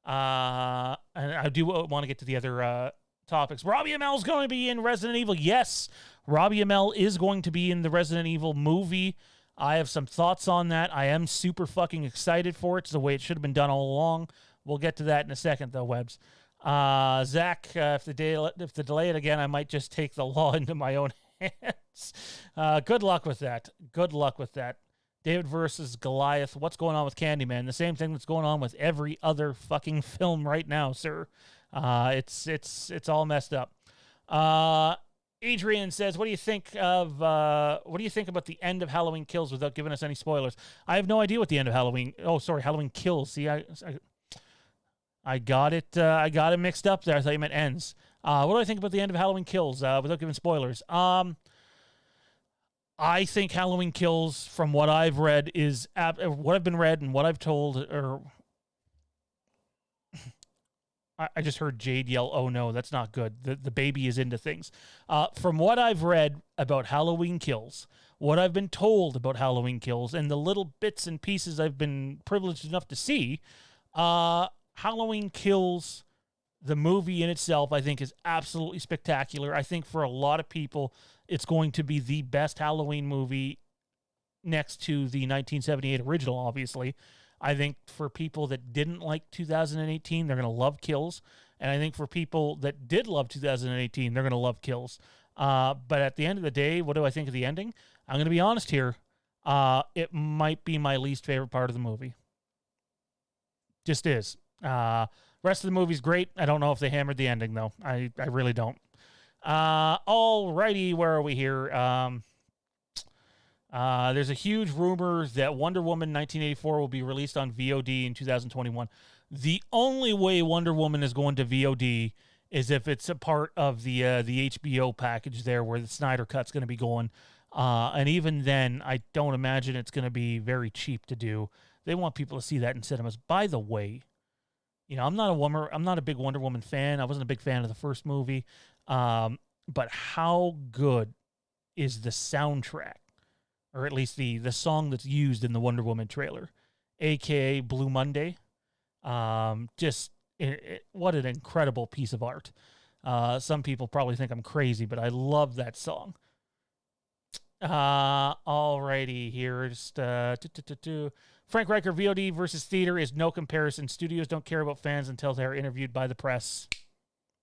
B: And I do want to get to the other topics. Robbie Amell's going to be in Resident Evil. Yes, Robbie Amell is going to be in the Resident Evil movie. I have some thoughts on that. I am super fucking excited for it. It's the way it should have been done all along. We'll get to that in a second, though, Webbs. Zach, if they delay it again, I might just take the law into my own hands. Good luck with that. Good luck with that. David versus Goliath. What's going on with Candyman? The same thing that's going on with every other fucking film right now, sir. It's all messed up. Adrian says, what do you think about the end of Halloween Kills without giving us any spoilers? I have no idea what the end of Halloween Kills. See, I got it mixed up there. I thought you meant ends. What do I think about the end of Halloween Kills without giving spoilers? I think Halloween Kills, from what I've read, what I've been read and what I've told, or I just heard Jade yell, "Oh no, that's not good." The baby is into things. From what I've read about Halloween Kills, what I've been told about Halloween Kills, and the little bits and pieces I've been privileged enough to see, Halloween Kills, the movie in itself, I think is absolutely spectacular. I think for a lot of people, it's going to be the best Halloween movie next to the 1978 original, obviously. I think for people that didn't like 2018, they're going to love Kills. And I think for people that did love 2018, they're going to love Kills. But at the end of the day, what do I think of the ending? I'm going to be honest here. It might be my least favorite part of the movie. Just is. Rest of the movie's great. I don't know if they hammered the ending, though. I really don't. Alrighty, where are we here? There's a huge rumor that Wonder Woman 1984 will be released on VOD in 2021. The only way Wonder Woman is going to VOD is if it's a part of the HBO package there where the Snyder Cut's going to be going. And even then, I don't imagine it's going to be very cheap to do. They want people to see that in cinemas. By the way, I'm not a big Wonder Woman fan. I wasn't a big fan of the first movie. But how good is the soundtrack? Or at least the song that's used in the Wonder Woman trailer, a.k.a. Blue Monday. What an incredible piece of art. Some people probably think I'm crazy, but I love that song. Alrighty, here. Just Frank Riker, VOD versus theater is no comparison. Studios don't care about fans until they're interviewed by the press.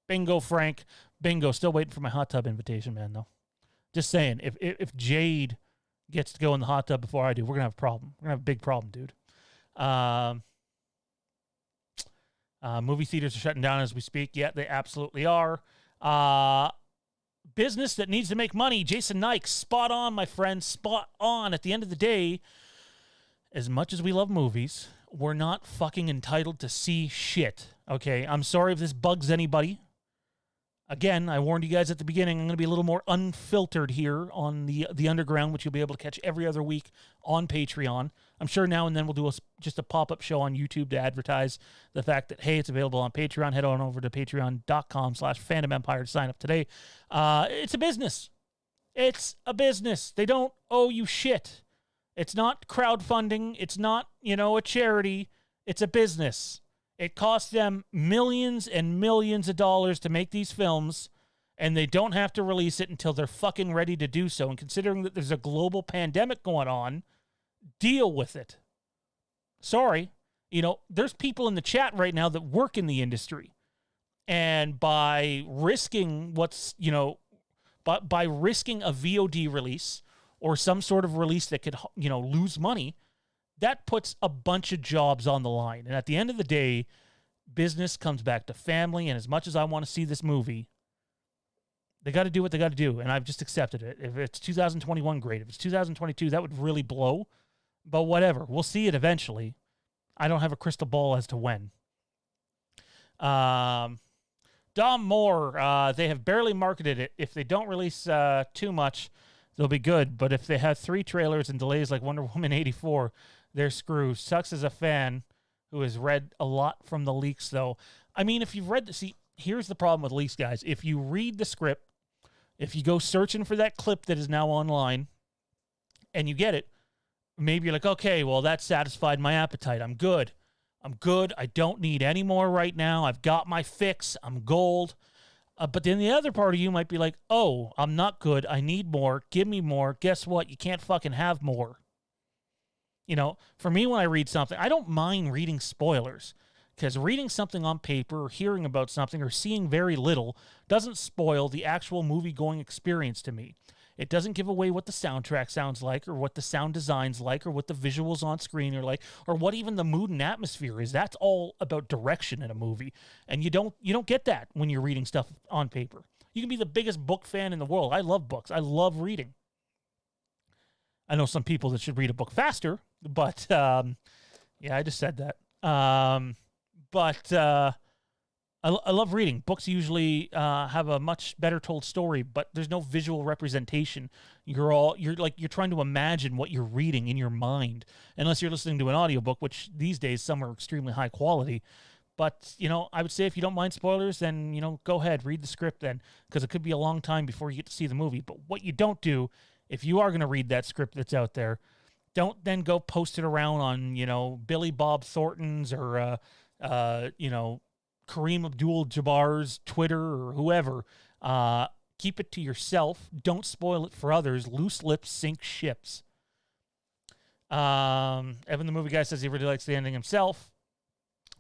B: Bingo, Frank. Bingo. Still waiting for my hot tub invitation, man, though. Just saying, if Jade gets to go in the hot tub before I do, we're going to have a problem. We're going to have a big problem, dude. Movie theaters are shutting down as we speak. Yeah, they absolutely are. Business that needs to make money. Jason Nike, spot on, my friend. Spot on. At the end of the day, as much as we love movies, we're not fucking entitled to see shit. Okay, I'm sorry if this bugs anybody. Again, I warned you guys at the beginning, I'm going to be a little more unfiltered here on the Underground, which you'll be able to catch every other week on Patreon. I'm sure now and then we'll do just a pop-up show on YouTube to advertise the fact that, hey, it's available on Patreon. Head on over to patreon.com/FandomEmpire to sign up today. It's a business. It's a business. They don't owe you shit. It's not crowdfunding. It's not, a charity. It's a business. It costs them millions and millions of dollars to make these films, and they don't have to release it until they're fucking ready to do so. And considering that there's a global pandemic going on, deal with it. Sorry. There's people in the chat right now that work in the industry. And by risking by risking a VOD release or some sort of release that could, lose money, that puts a bunch of jobs on the line. And at the end of the day, business comes back to family. And as much as I want to see this movie, they got to do what they got to do. And I've just accepted it. If it's 2021, great. If it's 2022, that would really blow. But whatever. We'll see it eventually. I don't have a crystal ball as to when. Dom Moore, they have barely marketed it. If they don't release too much, they'll be good. But if they have 3 trailers and delays like Wonder Woman 84, they're screwed. Sucks as a fan who has read a lot from the leaks, though. I mean, if you've read here's the problem with leaks, guys. If you read the script, if you go searching for that clip that is now online, and you get it, maybe you're like, okay, well, that satisfied my appetite. I'm good. I don't need any more right now. I've got my fix. I'm gold. But then the other part of you might be like, oh, I'm not good. I need more. Give me more. Guess what? You can't fucking have more. For me, when I read something, I don't mind reading spoilers, because reading something on paper or hearing about something or seeing very little doesn't spoil the actual movie-going experience to me. It doesn't give away what the soundtrack sounds like or what the sound design's like or what the visuals on screen are like or what even the mood and atmosphere is. That's all about direction in a movie, and you don't get that when you're reading stuff on paper. You can be the biggest book fan in the world. I love books. I love reading. I know some people that should read a book faster, but I just said that. I love reading. Books usually have a much better told story, but there's no visual representation. You're trying to imagine what you're reading in your mind, unless you're listening to an audiobook, which these days some are extremely high quality. But, I would say if you don't mind spoilers, then, go ahead, read the script then, because it could be a long time before you get to see the movie. But what you don't do, if you are going to read that script that's out there, don't then go post it around on, Billy Bob Thornton's or, Kareem Abdul-Jabbar's Twitter or whoever. Keep it to yourself. Don't spoil it for others. Loose lips sink ships. Evan the Movie Guy says he really likes the ending himself.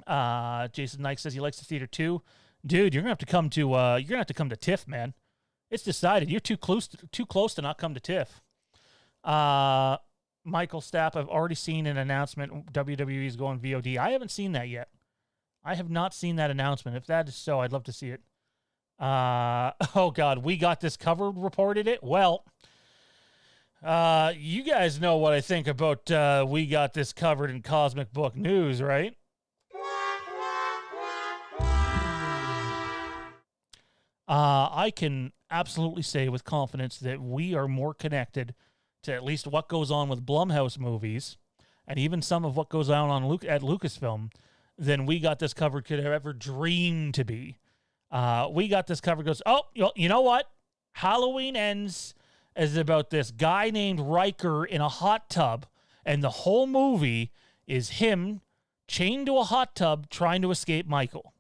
B: Jason Nike says he likes the theater too. Dude, you're gonna have to come to TIFF, man. It's decided. You're too close to not come to TIFF. Michael Stapp, I've already seen an announcement. WWE is going VOD. I haven't seen that yet. I have not seen that announcement. If that is so, I'd love to see it. Oh, God, We Got This Covered reported it. Well, you guys know what I think about We Got This Covered in Cosmic Book News, right? I can absolutely say with confidence that we are more connected to at least what goes on with Blumhouse movies and even some of what goes on at Lucasfilm than We Got This Covered could have ever dreamed to be. We Got This Covered goes, oh, you know what? Halloween Ends is about this guy named Riker in a hot tub, and the whole movie is him chained to a hot tub trying to escape Michael.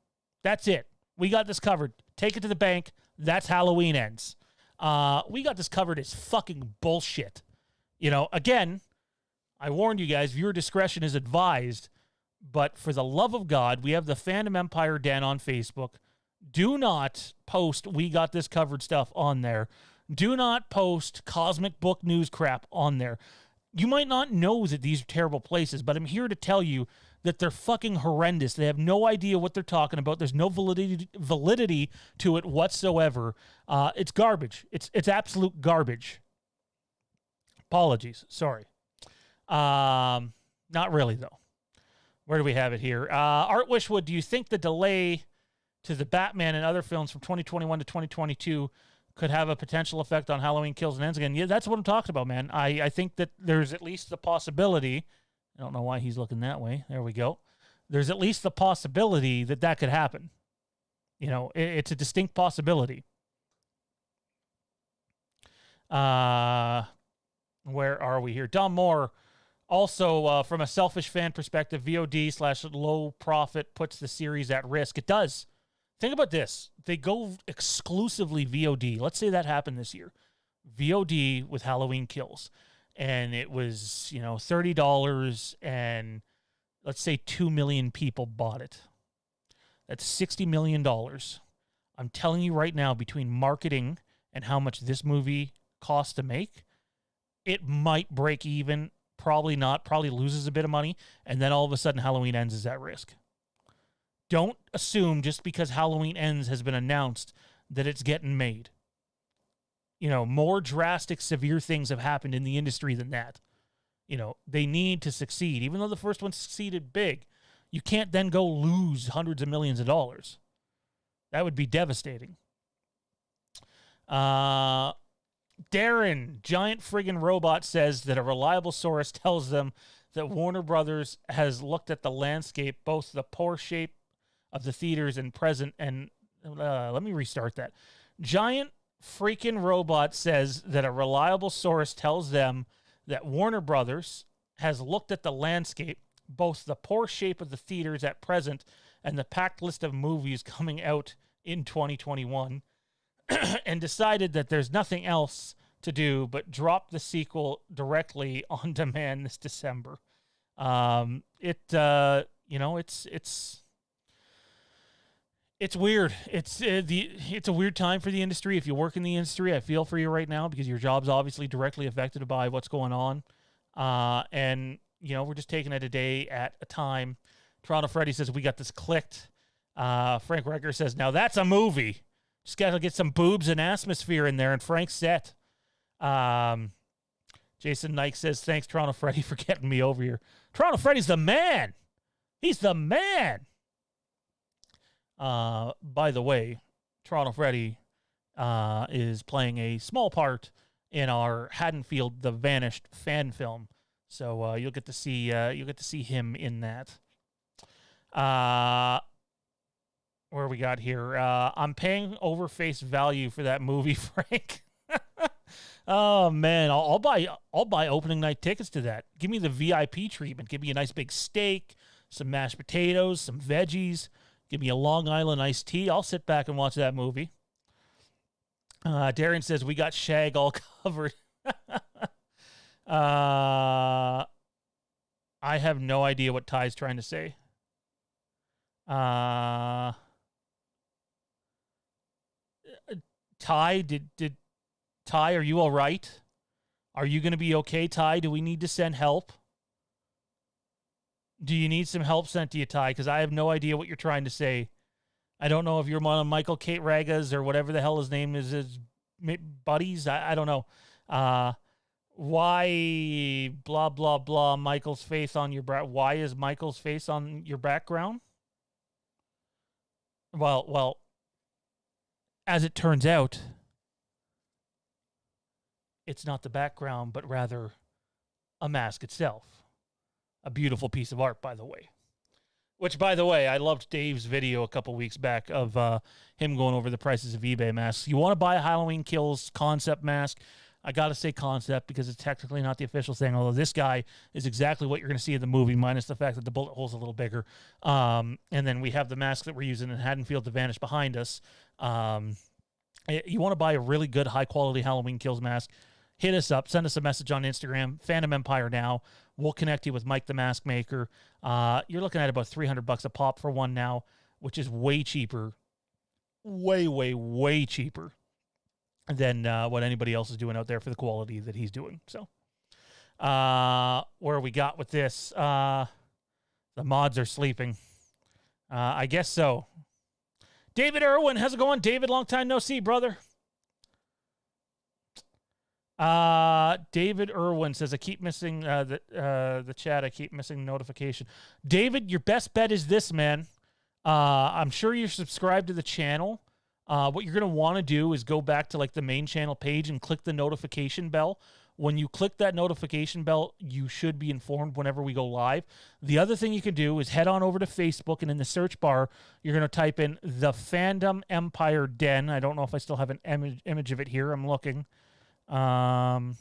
B: That's it. We Got This Covered. Take it to the bank. That's Halloween Ends. We Got This Covered is fucking bullshit. Again, I warned you guys, viewer discretion is advised, but for the love of God, we have the Fandom Empire Den on Facebook. Do not post "We Got This Covered" stuff on there. Do not post cosmic book news crap on there. You might not know that these are terrible places, but I'm here to tell you that they're fucking horrendous. They have no idea what they're talking about. There's no validity to it whatsoever. It's garbage. It's absolute garbage. Apologies. Sorry. Not really, though. Where do we have it here? Art Wishwood, do you think the delay to the Batman and other films from 2021 to 2022 could have a potential effect on Halloween Kills and Ends again? Yeah, that's what I'm talking about, man. I think that there's at least the possibility. I don't know why he's looking that way. There we go. There's at least the possibility that that could happen. You know, it's a distinct possibility. Where are we here? Don Moore, also from a selfish fan perspective, VOD/low profit puts the series at risk. It does. Think about this. They go exclusively VOD. Let's say that happened this year. VOD with Halloween Kills. And it was, $30, and let's say 2 million people bought it. That's $60 million. I'm telling you right now, between marketing and how much this movie costs to make, it might break even. Probably not. Probably loses a bit of money. And then all of a sudden, Halloween Ends is at risk. Don't assume just because Halloween Ends has been announced that it's getting made. More drastic, severe things have happened in the industry than that. They need to succeed. Even though the first one succeeded big, you can't then go lose hundreds of millions of dollars. That would be devastating. Darren, Giant Friggin' Robot, says that a reliable source tells them that Warner Brothers has looked at the landscape, both the poor shape of the theaters and present, and let me restart that. Giant Freaking Robot says that a reliable source tells them that Warner Brothers has looked at the landscape, both the poor shape of the theaters at present and the packed list of movies coming out in 2021, and decided that there's nothing else to do but drop the sequel directly on demand this December. It's weird. It's a weird time for the industry. If you work in the industry, I feel for you right now because your job's obviously directly affected by what's going on. And we're just taking it a day at a time. Toronto Freddy says we got this clicked. Frank Recker says, now that's a movie. Just got to get some boobs and atmosphere in there, and Frank's set. Jason Nike says, thanks, Toronto Freddy, for getting me over here. Toronto Freddy's the man. He's the man. By the way, Toronto Freddy is playing a small part in our Haddonfield The Vanished fan film, so you'll get to see him in that. Where we got here? I'm paying over face value for that movie, Frank. Oh man, I'll buy opening night tickets to that. Give me the VIP treatment. Give me a nice big steak, some mashed potatoes, some veggies. Give me a Long Island iced tea. I'll sit back and watch that movie. Darian says, we got Shag all covered. I have no idea what Ty's trying to say. Ty, Ty, are you all right? Are you going to be okay, Ty? Do we need to send help? Do you need some help sent to you, Ty? Because I have no idea what you're trying to say. I don't know if you're one of Michael Kate Raga's or whatever the hell his name is, his buddies. I don't know. Why blah, blah, blah, Michael's face on your why is Michael's face on your background? Well, as it turns out, it's not the background, but rather a mask itself. A beautiful piece of art, by the way. Which, by the way, I loved Dave's video a couple weeks back of him going over the prices of eBay masks. You want to buy a Halloween Kills concept mask? I got to say concept because it's technically not the official thing, although this guy is exactly what you're going to see in the movie, minus the fact that the bullet hole's a little bigger. And then we have the mask that we're using in Haddonfield to vanish behind us. You want to buy a really good, high-quality Halloween Kills mask, hit us up. Send us a message on Instagram, FandomEmpireNow. We'll connect you with Mike the Mask Maker. You're looking at about $300 a pop for one now, which is way cheaper, way cheaper than what anybody else is doing out there for the quality that he's doing. So, where we got with this, the mods are sleeping. I guess so. David Irwin, how's it going? David, long time no see, brother. David Irwin says, I keep missing the chat. I keep missing notification. David, your best bet is this, man. I'm sure you're subscribed to the channel. What you're going to want to do is go back to like the main channel page and click the notification bell. When you click that notification bell, you should be informed whenever we go live. The other thing you can do is head on over to Facebook, and in the search bar, you're going to type in the Fandom Empire Den. I don't know if I still have an image of it here. I'm looking. Too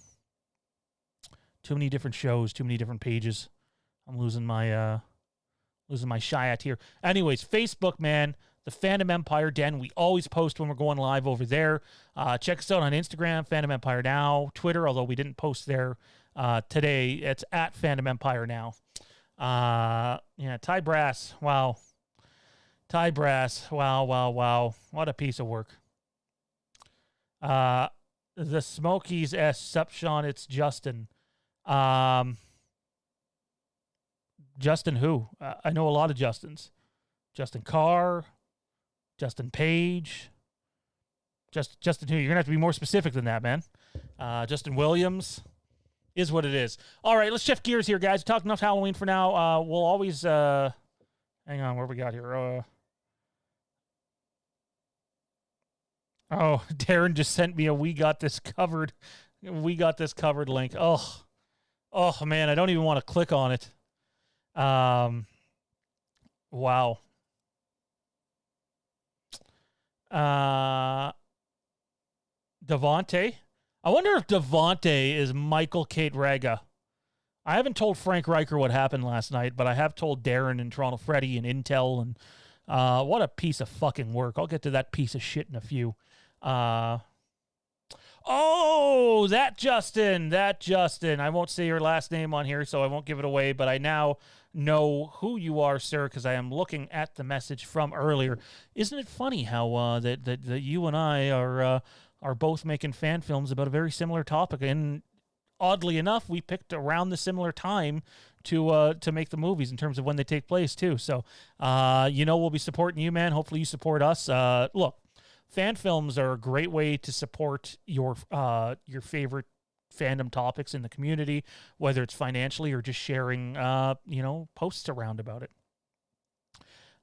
B: many different shows, too many different pages. I'm losing my shiat here. Anyways, Facebook, man, the Fandom Empire Den. We always post when we're going live over there. Check us out on Instagram, FandomEmpireNow, Twitter, although we didn't post there today. It's at FandomEmpireNow. Yeah, Ty Brass. Wow. Ty Brass. Wow. What a piece of work. The Smokies sup, Sean, it's Justin. Justin who? I know a lot of Justins. Justin Carr, Justin Page, Justin who? You're going to have to be more specific than that, man. Justin Williams is what it is. All right, let's shift gears here, guys. Talked enough Halloween for now. We'll always... hang on, what we got here? Oh, Darren just sent me a We Got This Covered link. Oh man, I don't even want to click on it. Wow. Devontae. I wonder if Devontae is Michael Kate Raga. I haven't told Frank Riker what happened last night, but I have told Darren and Toronto Freddy and Intel, and what a piece of fucking work. I'll get to that piece of shit in a few. Oh, that Justin. I won't say your last name on here, so I won't give it away, but I now know who you are, sir, because I am looking at the message from earlier. Isn't it funny how that you and I are both making fan films about a very similar topic, and oddly enough, we picked around the similar time to make the movies in terms of when they take place too. So, we'll be supporting you, man. Hopefully you support us. Look, fan films are a great way to support your favorite fandom topics in the community, whether it's financially or just sharing, posts around about it.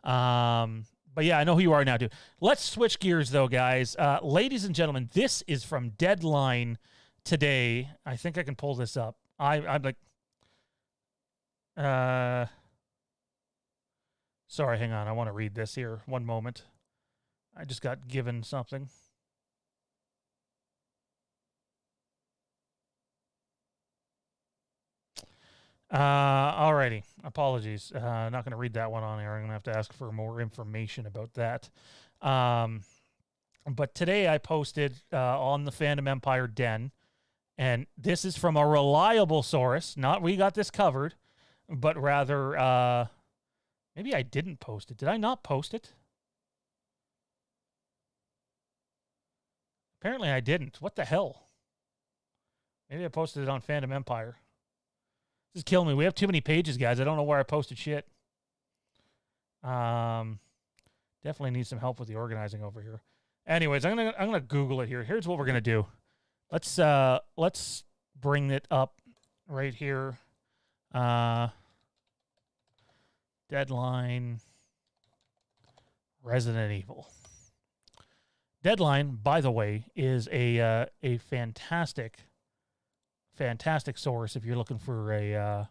B: But yeah, I know who you are now, too. Let's switch gears, though, guys. Ladies and gentlemen, this is from Deadline today. I think I can pull this up. I'm like... sorry, hang on. I want to read this here. One moment. I just got given something. Alrighty. Apologies. Not going to read that one on here. I'm going to have to ask for more information about that. But today I posted on the Fandom Empire Den, and this is from a reliable source. Not We Got This Covered, but rather, maybe I didn't post it. Did I not post it? Apparently I didn't. What the hell? Maybe I posted it on Fandom Empire. This is killing me. We have too many pages, guys. I don't know where I posted shit. Definitely need some help with the organizing over here. Anyways, I'm gonna Google it here. Here's what we're gonna do. Let's bring it up right here. Deadline. Resident Evil. Deadline, by the way, is a fantastic source if you're looking for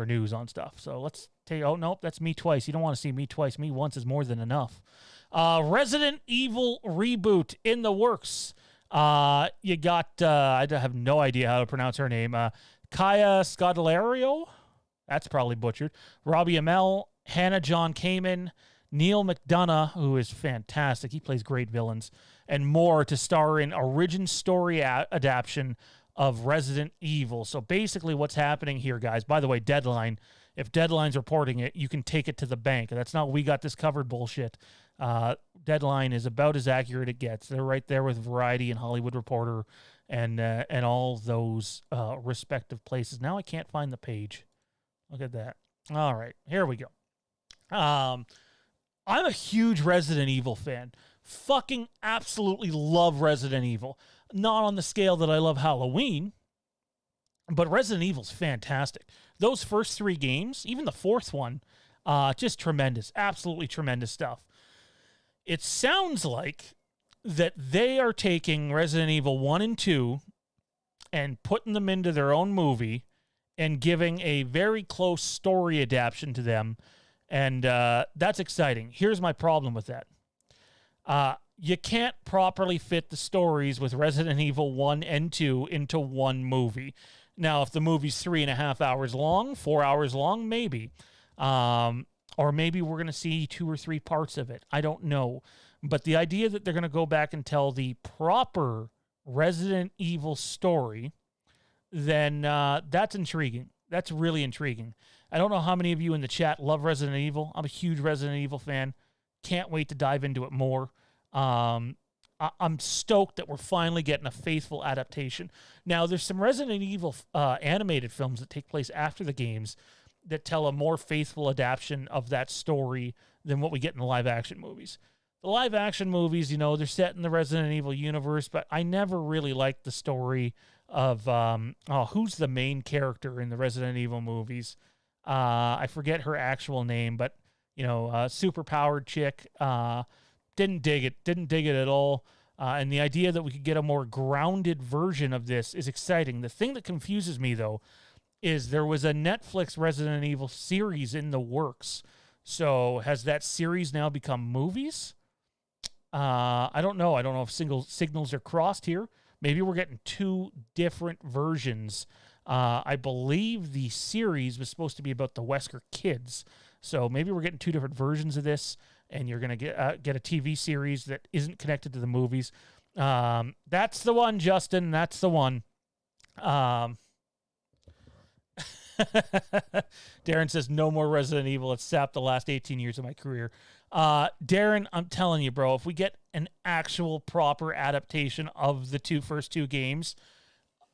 B: news on stuff. So let's take. Oh nope, that's me twice. You don't want to see me twice. Me once is more than enough. Resident Evil reboot in the works. You got. I have no idea how to pronounce her name. Kaya Scodelario. That's probably butchered. Robbie Amell, Hannah John Kamen, Neil McDonough, who is fantastic. He plays great villains, and more to star in origin story adaptation of Resident Evil. So basically what's happening here, guys, by the way, Deadline, if Deadline's reporting it, you can take it to the bank. That's not we got this covered bullshit. Deadline is about as accurate it gets. They're right there with Variety and Hollywood Reporter and all those respective places. Now I can't find the page. Look at that. All right, here we go. I'm a huge Resident Evil fan. Fucking absolutely love Resident Evil. Not on the scale that I love Halloween, but Resident Evil's fantastic. Those first 3 games, even the 4th one, just tremendous. Absolutely tremendous stuff. It sounds like that they are taking Resident Evil 1 and 2 and putting them into their own movie and giving a very close story adaptation to them. And that's exciting. Here's my problem with that. You can't properly fit the stories with Resident Evil 1 and 2 into one movie. Now, if the movie's 3.5 hours long, 4 hours long, maybe. Or maybe we're going to see 2 or 3 parts of it. I don't know. But the idea that they're going to go back and tell the proper Resident Evil story, then that's intriguing. That's really intriguing. I don't know how many of you in the chat love Resident Evil. I'm a huge Resident Evil fan. Can't wait to dive into it more. I'm stoked that we're finally getting a faithful adaptation. Now, there's some Resident Evil animated films that take place after the games that tell a more faithful adaptation of that story than what we get in the live-action movies. The live-action movies, you know, they're set in the Resident Evil universe, but I never really liked the story of, who's the main character in the Resident Evil movies? I forget her actual name, but, you know, super-powered chick. Didn't dig it at all. And the idea that we could get a more grounded version of this is exciting. The thing that confuses me, though, is there was a Netflix Resident Evil series in the works. So has that series now become movies? I don't know. I don't know if signals are crossed here. Maybe we're getting 2 different versions. I believe the series was supposed to be about the Wesker kids. So maybe we're getting 2 different versions of this, and you're going to get a TV series that isn't connected to the movies. That's the one, Justin. That's the one. Darren says, no more Resident Evil. It's sapped the last 18 years of my career. Darren, I'm telling you, bro, if we get an actual proper adaptation of the first two games,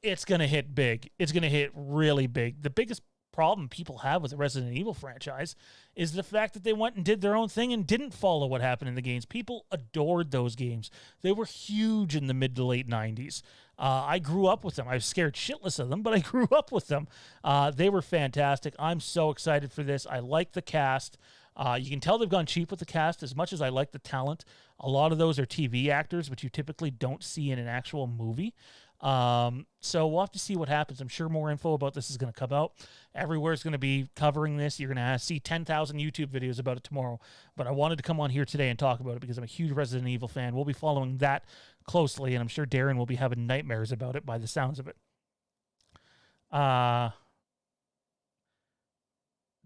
B: it's going to hit big. It's going to hit really big. The biggest problem people have with the Resident Evil franchise is the fact that they went and did their own thing and didn't follow what happened in the games. People adored those games. They were huge in the mid to late 90s. I grew up with them. I was scared shitless of them, but I grew up with them. They were fantastic. I'm so excited for this. I like the cast. You can tell they've gone cheap with the cast as much as I like the talent. A lot of those are TV actors, which you typically don't see in an actual movie. So we'll have to see what happens. I'm sure more info about this is going to come out. Everywhere's going to be covering this. You're going to see 10,000 YouTube videos about it tomorrow. But I wanted to come on here today and talk about it because I'm a huge Resident Evil fan. We'll be following that closely, and I'm sure Darren will be having nightmares about it by the sounds of it.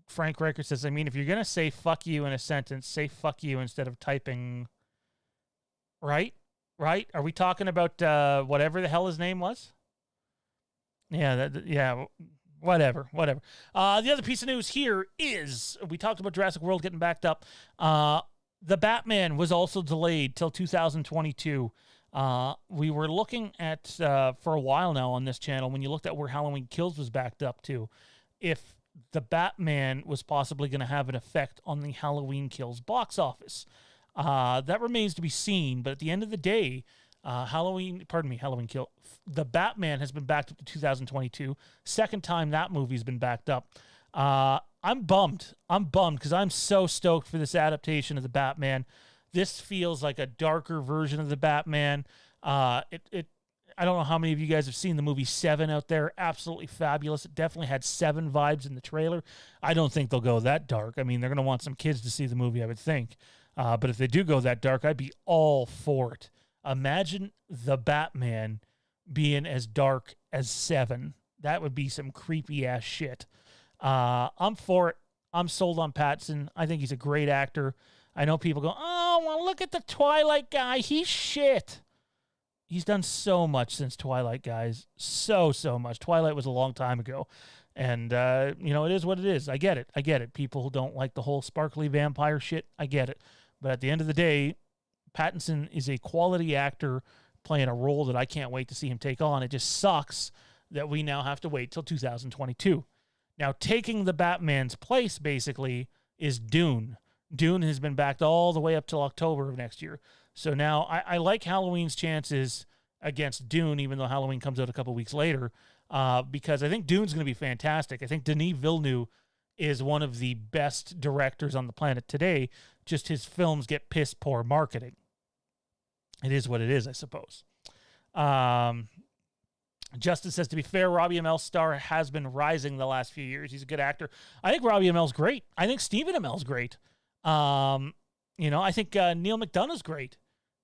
B: Frank Riker says, I mean, if you're going to say fuck you in a sentence, say fuck you instead of typing, right? Right? Are we talking about whatever the hell his name was? Yeah, whatever. The other piece of news here is, we talked about Jurassic World getting backed up. The Batman was also delayed till 2022. We were looking at, for a while now on this channel, when you looked at where Halloween Kills was backed up to, if the Batman was possibly going to have an effect on the Halloween Kills box office. That remains to be seen, but at the end of the day, Halloween Kill, the Batman has been backed up to 2022. Second time that movie's been backed up. I'm bummed because I'm so stoked for this adaptation of the Batman. This feels like a darker version of the Batman. I don't know how many of you guys have seen the movie Seven out there. Absolutely fabulous. It definitely had Seven vibes in the trailer. I don't think they'll go that dark. I mean, they're going to want some kids to see the movie, I would think. But if they do go that dark, I'd be all for it. Imagine the Batman being as dark as Seven. That would be some creepy ass shit. I'm for it. I'm sold on Pattinson. I think he's a great actor. I know people go, oh, well, look at the Twilight guy. He's shit. He's done so much since Twilight, guys. So much. Twilight was a long time ago. And, it is what it is. I get it. People who don't like the whole sparkly vampire shit, I get it. But at the end of the day, Pattinson is a quality actor playing a role that I can't wait to see him take on. It just sucks that we now have to wait till 2022. Now, taking the Batman's place, basically, is Dune. Dune has been backed all the way up till October of next year. So now I like Halloween's chances against Dune, even though Halloween comes out a couple weeks later, because I think Dune's going to be fantastic. I think Denis Villeneuve is one of the best directors on the planet today. Just his films get piss poor marketing. It is what it is, I suppose. Justin says, to be fair, Robbie Amell's star has been rising the last few years. He's a good actor. I think Robbie Amell's great. I think Stephen Amell's great. I think Neil McDonough's great.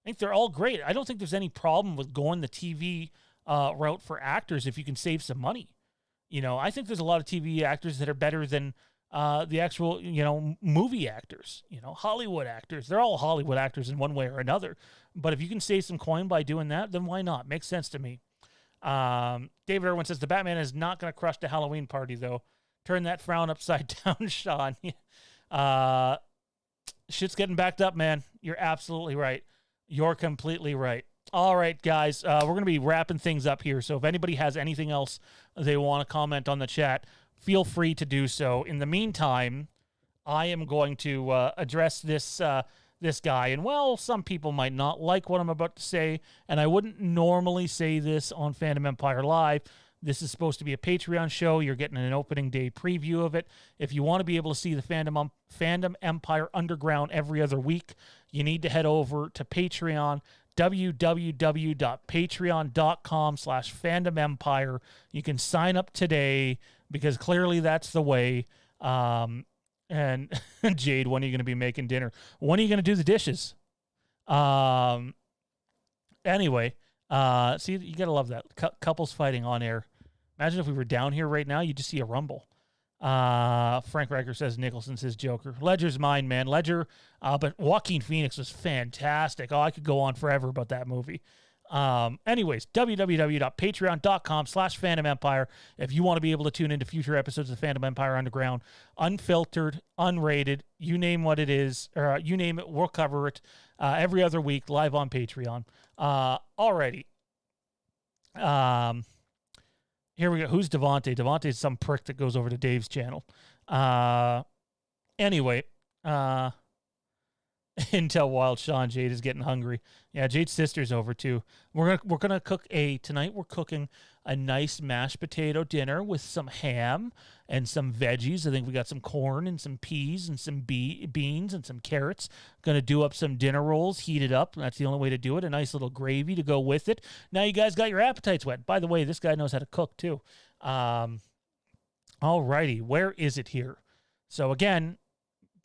B: I think they're all great. I don't think there's any problem with going the TV route for actors if you can save some money. I think there's a lot of TV actors that are better than the actual, movie actors, Hollywood actors. They're all Hollywood actors in one way or another. But if you can save some coin by doing that, then why not? Makes sense to me. David Irwin says, the Batman is not going to crush the Halloween party, though. Turn that frown upside down, Sean. Shit's getting backed up, man. You're absolutely right. You're completely right. All right, guys, we're going to be wrapping things up here. So if anybody has anything else they want to comment on the chat, feel free to do so. In the meantime, I am going to address this guy. And, well, some people might not like what I'm about to say, and I wouldn't normally say this on Fandom Empire Live. This is supposed to be a Patreon show. You're getting an opening day preview of it. If you want to be able to see the Fandom Empire Underground every other week, you need to head over to Patreon, www.patreon.com/FandomEmpire. You can sign up today because clearly that's the way. And Jade, when are you going to be making dinner? When are you going to do the dishes? Anyway, see, you got to love that. Couples fighting on air. Imagine if we were down here right now, you'd just see a rumble. Frank Riker says Nicholson's his Joker. Ledger's mine, man. Ledger, but Joaquin Phoenix was fantastic. Oh, I could go on forever about that movie. Anyways, www.patreon.com/FandomEmpire. If you want to be able to tune into future episodes of Fandom Empire Underground, unfiltered, unrated, you name what it is, or you name it, we'll cover it every other week live on Patreon. Alrighty. Here we go. Who's Devontae? Devontae's some prick that goes over to Dave's channel. Anyway, Intel Wild Sean, Jade is getting hungry. Yeah, Jade's sister's over too. We're gonna cook tonight. We're cooking a nice mashed potato dinner with some ham and some veggies. I think we got some corn and some peas and some beans and some carrots. Gonna do up some dinner rolls, heat it up. That's the only way to do it. A nice little gravy to go with it. Now you guys got your appetites wet. By the way, this guy knows how to cook too. Alrighty, where is it here? So again,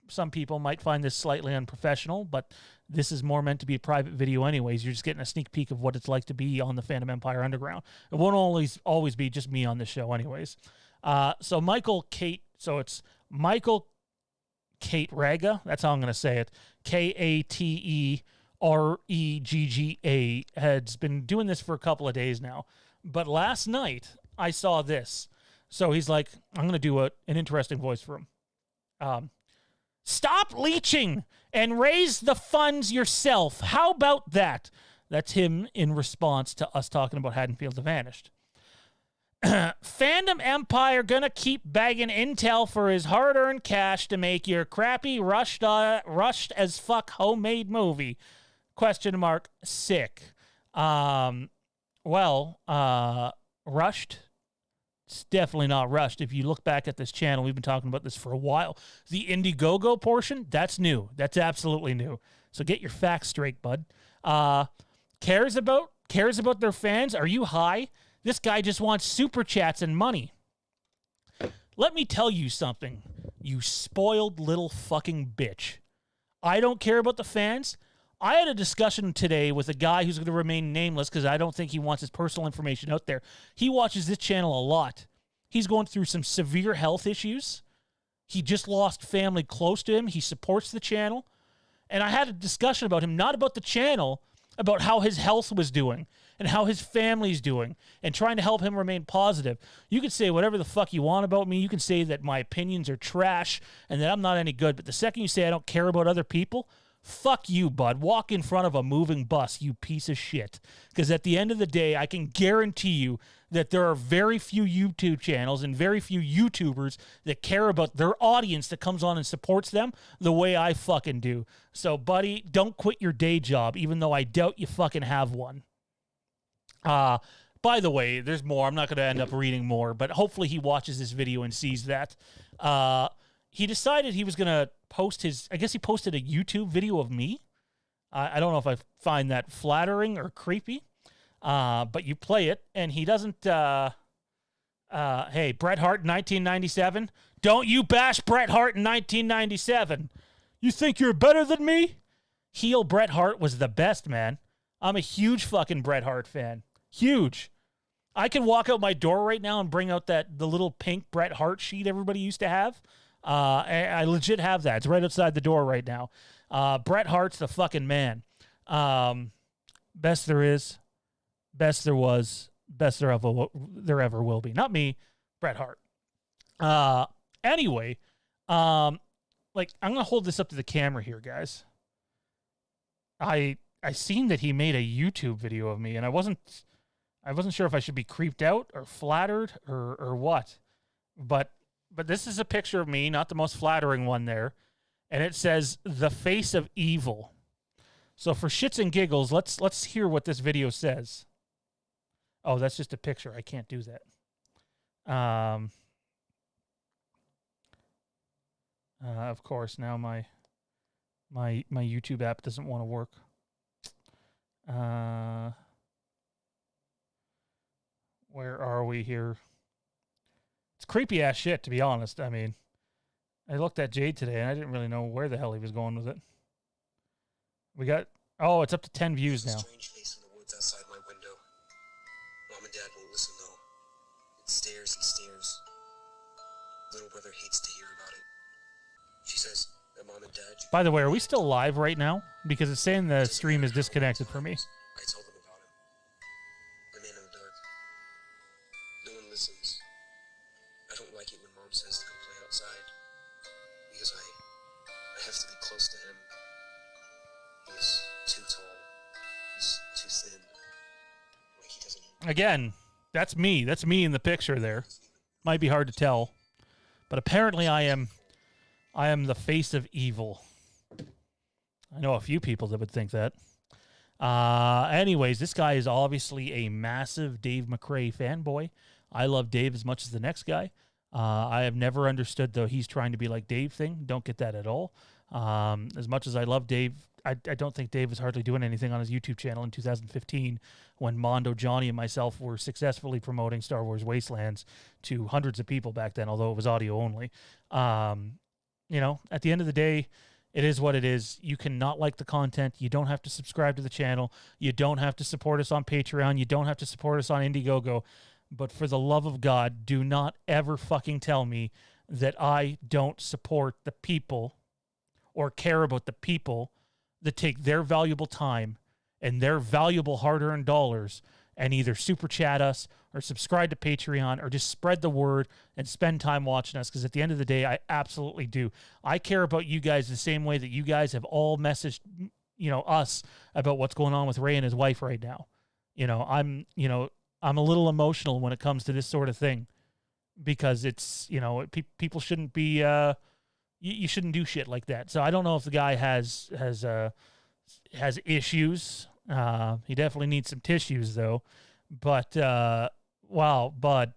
B: some people might find this slightly unprofessional, but this is more meant to be a private video anyways. You're just getting a sneak peek of what it's like to be on the Fandom Empire Underground. It won't always be just me on the show anyways. So it's Michael Kate Raga. That's how I'm going to say it. Kateregga has been doing this for a couple of days now. But last night I saw this. So he's like, I'm going to do an interesting voice for him. Stop leeching and raise the funds yourself. How about that? That's him in response to us talking about Haddonfield the Vanished. Fandom Empire gonna keep bagging Intel for his hard-earned cash to make your crappy rushed as fuck homemade movie. ? Sick. Rushed? It's definitely not rushed. If you look back at this channel, we've been talking about this for a while. The Indiegogo portion, that's new. That's absolutely new. So get your facts straight, bud. Cares about their fans? Are you high? This guy just wants super chats and money. Let me tell you something, you spoiled little fucking bitch. I don't care about the fans. I had a discussion today with a guy who's going to remain nameless because I don't think he wants his personal information out there. He watches this channel a lot. He's going through some severe health issues. He just lost family close to him. He supports the channel. And I had a discussion about him, not about the channel, about how his health was doing and how his family's doing and trying to help him remain positive. You can say whatever the fuck you want about me. You can say that my opinions are trash and that I'm not any good. But the second you say I don't care about other people, fuck you, bud. Walk in front of a moving bus, you piece of shit. Because at the end of the day, I can guarantee you that there are very few YouTube channels and very few YouTubers that care about their audience that comes on and supports them the way I fucking do. So, buddy, don't quit your day job, even though I doubt you fucking have one. By the way, there's more. I'm not going to end up reading more, but hopefully he watches this video and sees that. He decided he was going to post I guess he posted a YouTube video of me. I don't know if I find that flattering or creepy. But you play it, and he doesn't, hey, Bret Hart in 1997? Don't you bash Bret Hart in 1997. You think you're better than me? Heel Bret Hart was the best, man. I'm a huge fucking Bret Hart fan. Huge. I can walk out my door right now and bring out the little pink Bret Hart sheet everybody used to have. I legit have that. It's right outside the door right now. Bret Hart's the fucking man. Best there is. Best there was, best there ever will be. Not me, Bret Hart. Anyway, I'm gonna hold this up to the camera here, guys. I seen that he made a YouTube video of me, and I wasn't sure if I should be creeped out or flattered or what. But this is a picture of me, not the most flattering one there, and it says "the face of evil." So for shits and giggles, let's hear what this video says. Oh, that's just a picture. I can't do that. Of course, now my YouTube app doesn't want to work. Where are we here? It's creepy ass shit, to be honest. I mean, I looked at Jade today and I didn't really know where the hell he was going with it. It's up to 10 views now.
G: Strange face in the woods outside my window. Mom and Dad won't listen though. It stares and stares. Little brother hates to hear about it. She says that Mom and Dad...
B: By the way, are we still live right now? Because it's saying the stream is disconnected for me.
G: I told them about him. The man in the dark. No one listens. I don't like it when Mom says to go play outside. Because I have to be close to him. He's too tall. He's too thin. Like he doesn't...
B: Again, that's me. That's me in the picture there. Might be hard to tell. But apparently I am the face of evil. I know a few people that would think that. Anyways, this guy is obviously a massive Dave McRae fanboy. I love Dave as much as the next guy. I have never understood the he's trying to be like Dave thing. Don't get that at all. As much as I love Dave, I don't think Dave was hardly doing anything on his YouTube channel in 2015 when Mondo, Johnny, and myself were successfully promoting Star Wars Wastelands to hundreds of people back then, although it was audio only. At the end of the day, it is what it is. You cannot like the content. You don't have to subscribe to the channel. You don't have to support us on Patreon. You don't have to support us on Indiegogo. But for the love of God, do not ever fucking tell me that I don't support the people or care about the people that take their valuable time and their valuable hard-earned dollars and either super chat us or subscribe to Patreon or just spread the word and spend time watching us, because at the end of the day, I absolutely do. I care about you guys the same way that you guys have all messaged, us about what's going on with Ray and his wife right now. I'm a little emotional when it comes to this sort of thing because it's, people shouldn't be, you shouldn't do shit like that. So I don't know if the guy has issues. He definitely needs some tissues though. But, wow, bud,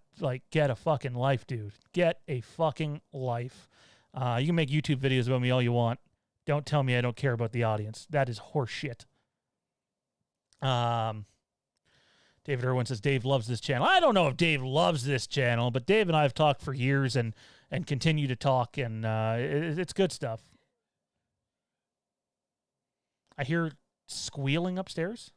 B: get a fucking life, dude. Get a fucking life. You can make YouTube videos about me all you want. Don't tell me I don't care about the audience. That is horseshit. David Irwin says Dave loves this channel. I don't know if Dave loves this channel, but Dave and I have talked for years and continue to talk, and it's good stuff. I hear squealing upstairs.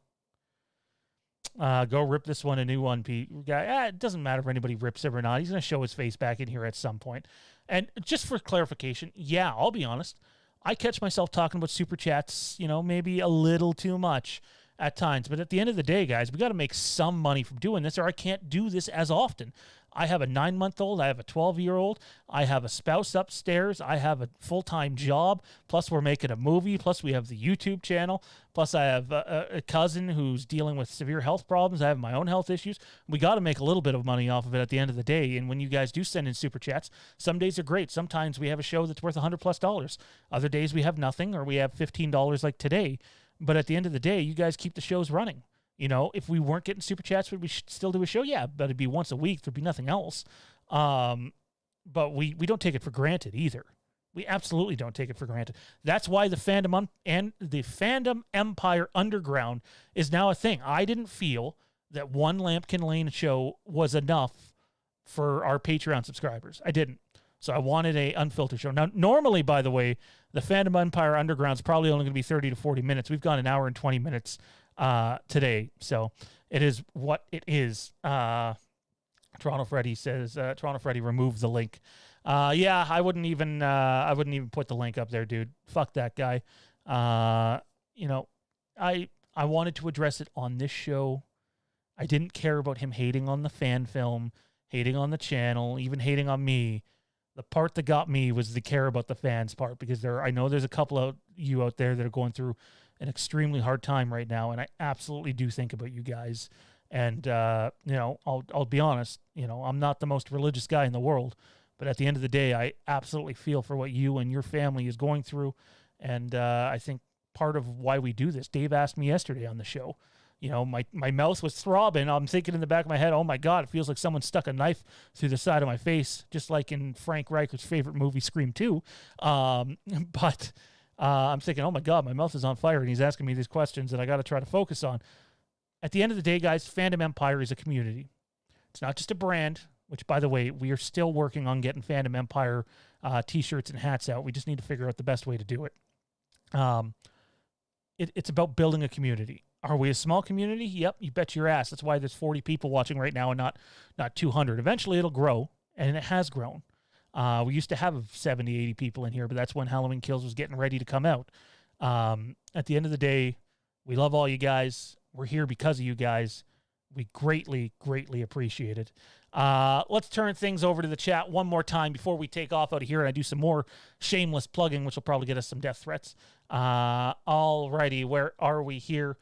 B: Go rip this one a new one, Pete. It doesn't matter if anybody rips it or not. He's going to show his face back in here at some point. And just for clarification, yeah, I'll be honest. I catch myself talking about super chats, maybe a little too much. at times. But at the end of the day, guys, we got to make some money from doing this, or I can't do this as often. I have a 9-month-old. I have a 12-year-old. I have a spouse upstairs. I have a full-time job. Plus, we're making a movie. Plus, we have the YouTube channel. Plus, I have a cousin who's dealing with severe health problems. I have my own health issues. We got to make a little bit of money off of it at the end of the day. And when you guys do send in super chats, some days are great. Sometimes we have a show that's worth $100+. Other days we have nothing, or we have $15 like today. But at the end of the day, you guys keep the shows running. You know, if we weren't getting super chats, would we still do a show? Yeah, but it'd be once a week. There'd be nothing else. But we don't take it for granted either. We absolutely don't take it for granted. That's why the Fandom Empire Underground is now a thing. I didn't feel that one Lampkin Lane show was enough for our Patreon subscribers. I didn't. So I wanted a unfiltered show. Now, normally, by the way, the Fandom Empire Underground is probably only going to be 30 to 40 minutes. We've gone an hour and 20 minutes today. So it is what it is. Toronto Freddy says, Toronto Freddy, remove the link. Yeah, I wouldn't even put the link up there, dude. Fuck that guy. You know, I wanted to address it on this show. I didn't care about him hating on the fan film, hating on the channel, even hating on me. The part that got me was the care about the fans part, because I know there's a couple of you out there that are going through an extremely hard time right now, and I absolutely do think about you guys. And you know, I'll be honest, you know, I'm not the most religious guy in the world, but at the end of the day, I absolutely feel for what you and your family is going through. And I think part of why we do this, Dave asked me yesterday on the show, you know, my mouth was throbbing. I'm thinking in the back of my head, oh my God, it feels like someone stuck a knife through the side of my face, just like in Frank Reicher's favorite movie, Scream 2. But I'm thinking, oh my God, my mouth is on fire, and he's asking me these questions that I got to try to focus on. At the end of the day, guys, Fandom Empire is a community. It's not just a brand, which, by the way, we are still working on getting Fandom Empire T-shirts and hats out. We just need to figure out the best way to do it. It's about building a community. Are we a small community? Yep, you bet your ass. That's why there's 40 people watching right now and not 200. Eventually, it'll grow, and it has grown. We used to have 70, 80 people in here, but that's when Halloween Kills was getting ready to come out. At the end of the day, we love all you guys. We're here because of you guys. We greatly, greatly appreciate it. Let's turn things over to the chat one more time before we take off out of here and I do some more shameless plugging, which will probably get us some death threats. Alrighty, where are we here?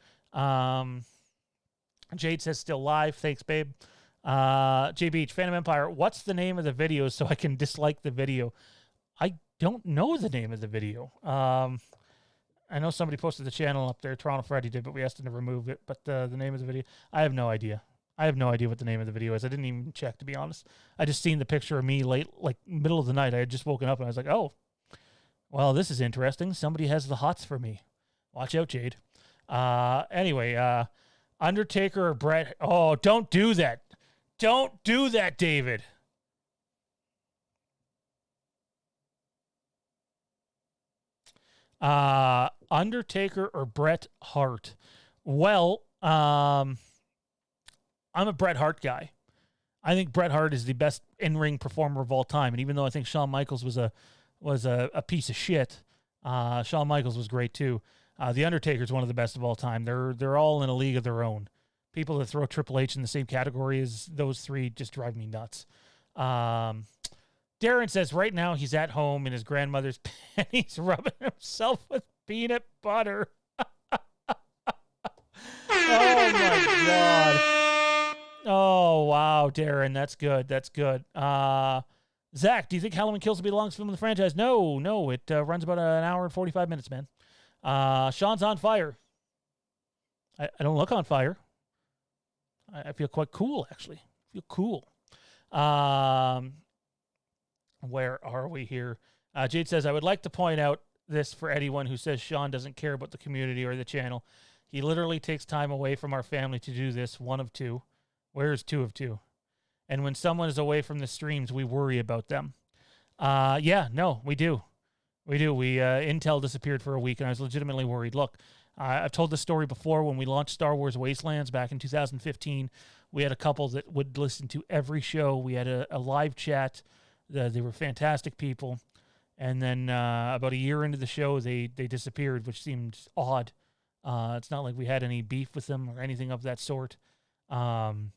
B: Jade says still live. Thanks, babe. J Beach, Phantom Empire, what's the name of the video so I can dislike the video? I don't know the name of the video. I know somebody posted the channel up there. Toronto Freddy did, but we asked him to remove it. But the name of the video, I have no idea. I have no idea what the name of the video is. I didn't even check, to be honest. I just seen the picture of me late, like middle of the night. I had just woken up and I was like, oh, well, this is interesting. Somebody has the hots for me. Watch out, Jade. Anyway, Undertaker or Bret. Oh, don't do that. Don't do that, David. Undertaker or Bret Hart? Well, I'm a Bret Hart guy. I think Bret Hart is the best in-ring performer of all time. And even though I think Shawn Michaels was a piece of shit, Shawn Michaels was great too. The Undertaker is one of the best of all time. They're all in a league of their own. People that throw Triple H in the same category as those three just drive me nuts. Darren says right now he's at home in his grandmother's panties rubbing himself with peanut butter. Oh, my God. Oh, wow, Darren. That's good. That's good. Zach, do you think Halloween Kills will be the longest film in the franchise? No. It runs about an hour and 45 minutes, man. Sean's on fire. I don't look on fire. I feel quite cool, actually. I feel cool. Where are we here? Jade says, I would like to point out this for anyone who says Sean doesn't care about the community or the channel. He literally takes time away from our family to do this, one of two. Where's two of two? And when someone is away from the streams, we worry about them. Yeah, no, we do. We do. Intel disappeared for a week, and I was legitimately worried. Look, I've told this story before. When we launched Star Wars Wastelands back in 2015, we had a couple that would listen to every show. We had a live chat. They were fantastic people. And then about a year into the show, they disappeared, which seemed odd. It's not like we had any beef with them or anything of that sort. And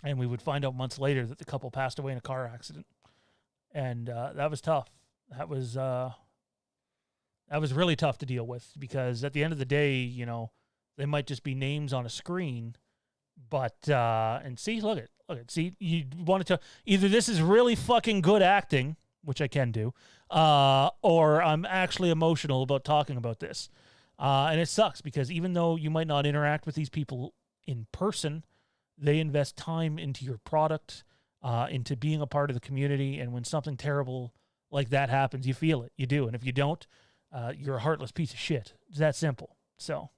B: we would find out months later that the couple passed away in a car accident. And that was tough. That was really tough to deal with, because at the end of the day, you know, they might just be names on a screen. But, and see, look at, see, you wanted to, either this is really fucking good acting, which I can do, or I'm actually emotional about talking about this. And it sucks, because even though you might not interact with these people in person, they invest time into your product, into being a part of the community. And when something terrible like that happens, you feel it, you do. And if you don't, you're a heartless piece of shit. It's that simple. So,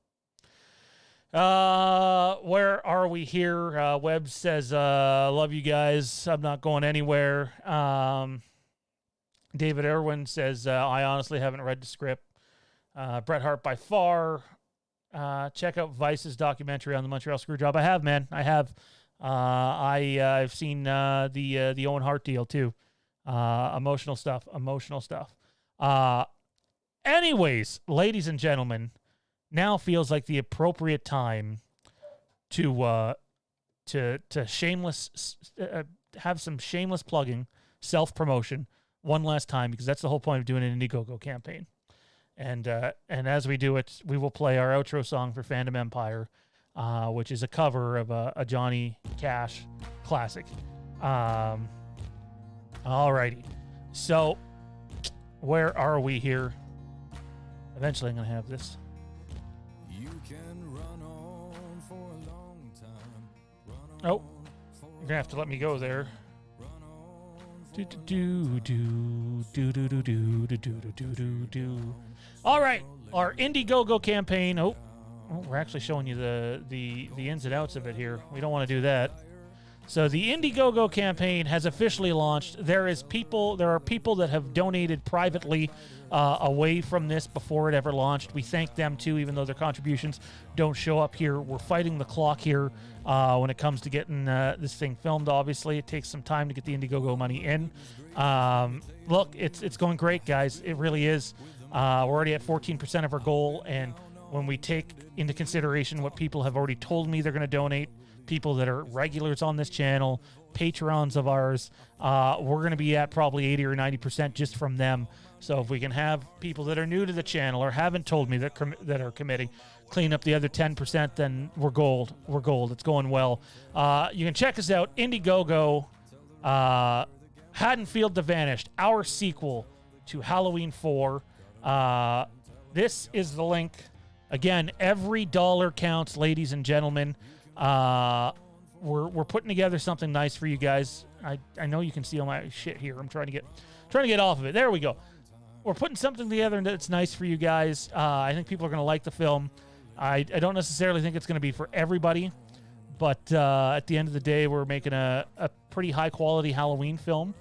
B: where are we here? Webb says, love you guys. I'm not going anywhere. David Irwin says, I honestly haven't read the script. Bret Hart by far. Check out Vice's documentary on the Montreal Screwjob. I have, man. I have. I've seen the Owen Hart deal too. Emotional stuff. Anyways, ladies and gentlemen, now feels like the appropriate time to shameless have some shameless plugging, self-promotion one last time, because that's the whole point of doing an Indiegogo campaign. And as we do it, we will play our outro song for Fandom Empire, which is a cover of a Johnny Cash classic. Alrighty. So, where are we here? Eventually I'm going to have this.
A: You can run on for a long time.
B: Oh, you're going to have to let me go there. All right, our Indiegogo campaign. Oh, we're actually showing you the ins and outs of it here. We don't want to do that. So the Indiegogo campaign has officially launched. There are people that have donated privately away from this before it ever launched. We thank them too, even though their contributions don't show up here. We're fighting the clock here when it comes to getting this thing filmed. Obviously, it takes some time to get the Indiegogo money in. Look, it's going great, guys. It really is. We're already at 14% of our goal, and when we take into consideration what people have already told me they're going to donate, people that are regulars on this channel, patrons of ours, we're going to be at probably 80 or 90% just from them. So if we can have people that are new to the channel or haven't told me that are committing, clean up the other 10%, then we're gold. We're gold. It's going well. You can check us out, Indiegogo, Haddonfield the Vanished, our sequel to Halloween 4. This is the link. Again, every dollar counts, ladies and gentlemen. We're putting together something nice for you guys. I know you can see all my shit here. I'm trying to get off of it. There we go. We're putting something together that's nice for you guys. I think people are going to like the film. I don't necessarily think it's going to be for everybody, but at the end of the day, we're making a pretty high quality Halloween film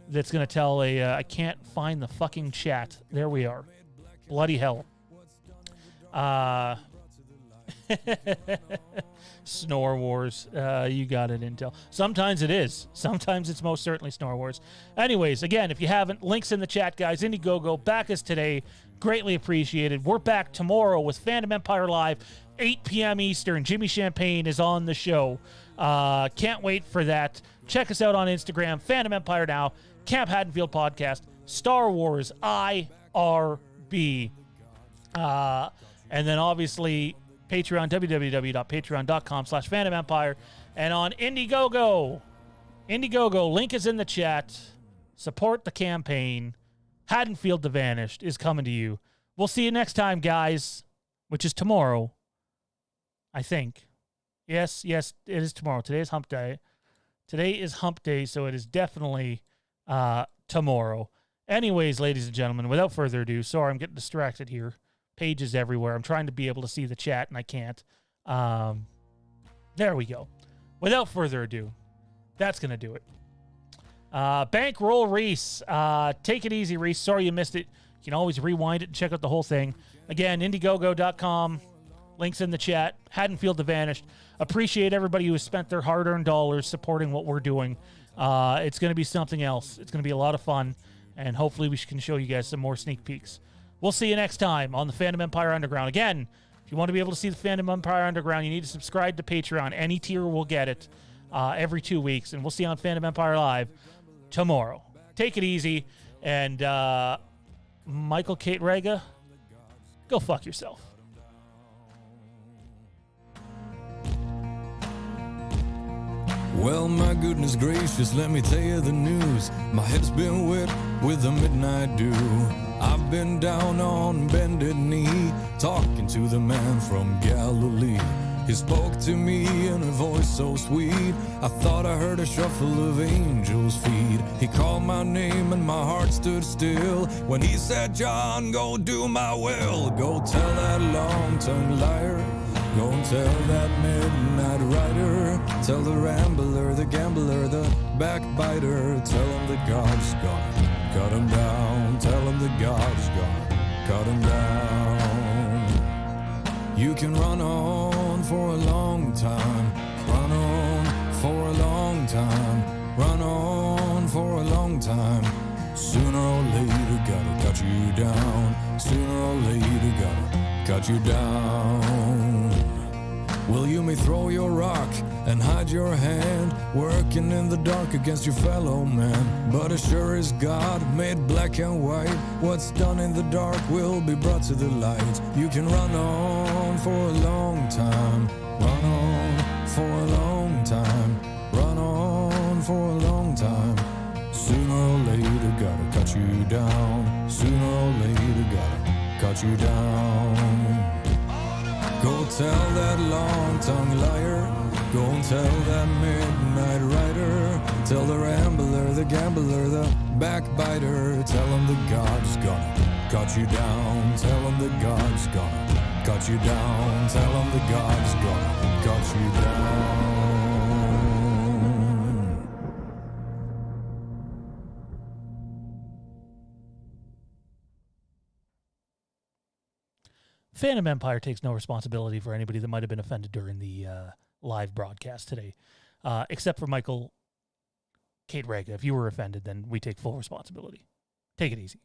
B: that's going to tell I can't find the fucking chat. There we are. Bloody hell. Snore Wars. You got it, Intel. Sometimes it is. Sometimes it's most certainly Snore Wars. Anyways, again, if you haven't, links in the chat, guys. Indiegogo, back us today. Greatly appreciated. We're back tomorrow with Fandom Empire Live, 8 p.m. Eastern. Jimmy Champagne is on the show. Can't wait for that. Check us out on Instagram, Fandom Empire Now, Camp Haddonfield Podcast, Star Wars IRB. And then obviously Patreon, www.patreon.com/FandomEmpire. And on Indiegogo, link is in the chat. Support the campaign. Haddonfield the Vanished is coming to you. We'll see you next time, guys, which is tomorrow, I think. Yes, it is tomorrow. Today is hump day. So it is definitely tomorrow. Anyways, ladies and gentlemen, without further ado, sorry, I'm getting distracted here. Pages everywhere. I'm trying to be able to see the chat, and I can't. There we go. Without further ado, that's going to do it. Bankroll Reese. Take it easy, Reese. Sorry you missed it. You can always rewind it and check out the whole thing. Again, Indiegogo.com. Links in the chat. Haddonfield the Vanished. Appreciate everybody who has spent their hard-earned dollars supporting what we're doing. It's going to be something else. It's going to be a lot of fun, and hopefully we can show you guys some more sneak peeks. We'll see you next time on the Fandom Empire Underground. Again, if you want to be able to see the Fandom Empire Underground, you need to subscribe to Patreon. Any tier will get it every 2 weeks, and we'll see you on Fandom Empire Live tomorrow. Take it easy, and Michael Kate Rega, go fuck yourself.
A: Well, my goodness gracious, let me tell you the news. My head's been wet with the midnight dew. I've been down on bended knee, talking to the man from Galilee. He spoke to me in a voice so sweet, I thought I heard a shuffle of angels' feet. He called my name and my heart stood still when he said, John, go do my will. Go tell that long-tongued liar, go and tell that midnight rider, tell the rambler, the gambler, the backbiter, tell him that God's gonna cut him down, tell him that God's gonna cut him down. You can run on for a long time, run on for a long time, run on for a long time. Sooner or later gotta cut you down, sooner or later gotta cut you down. Well, you may throw your rock and hide your hand, working in the dark against your fellow man. But as sure as God made black and white, what's done in the dark will be brought to the light. You can run on for a long time, run on for a long time, run on for a long time. Sooner or later gotta cut you down, sooner or later gotta cut you down. Go tell that long-tongued liar, go and tell that midnight rider, tell the rambler, the gambler, the backbiter, tell him that God's gonna cut you down, tell him that God's gonna cut you down, tell him that God's gonna cut you down.
B: Phantom Empire takes no responsibility for anybody that might have been offended during the live broadcast today, except for Michael Kate Rega. If you were offended, then we take full responsibility. Take it easy.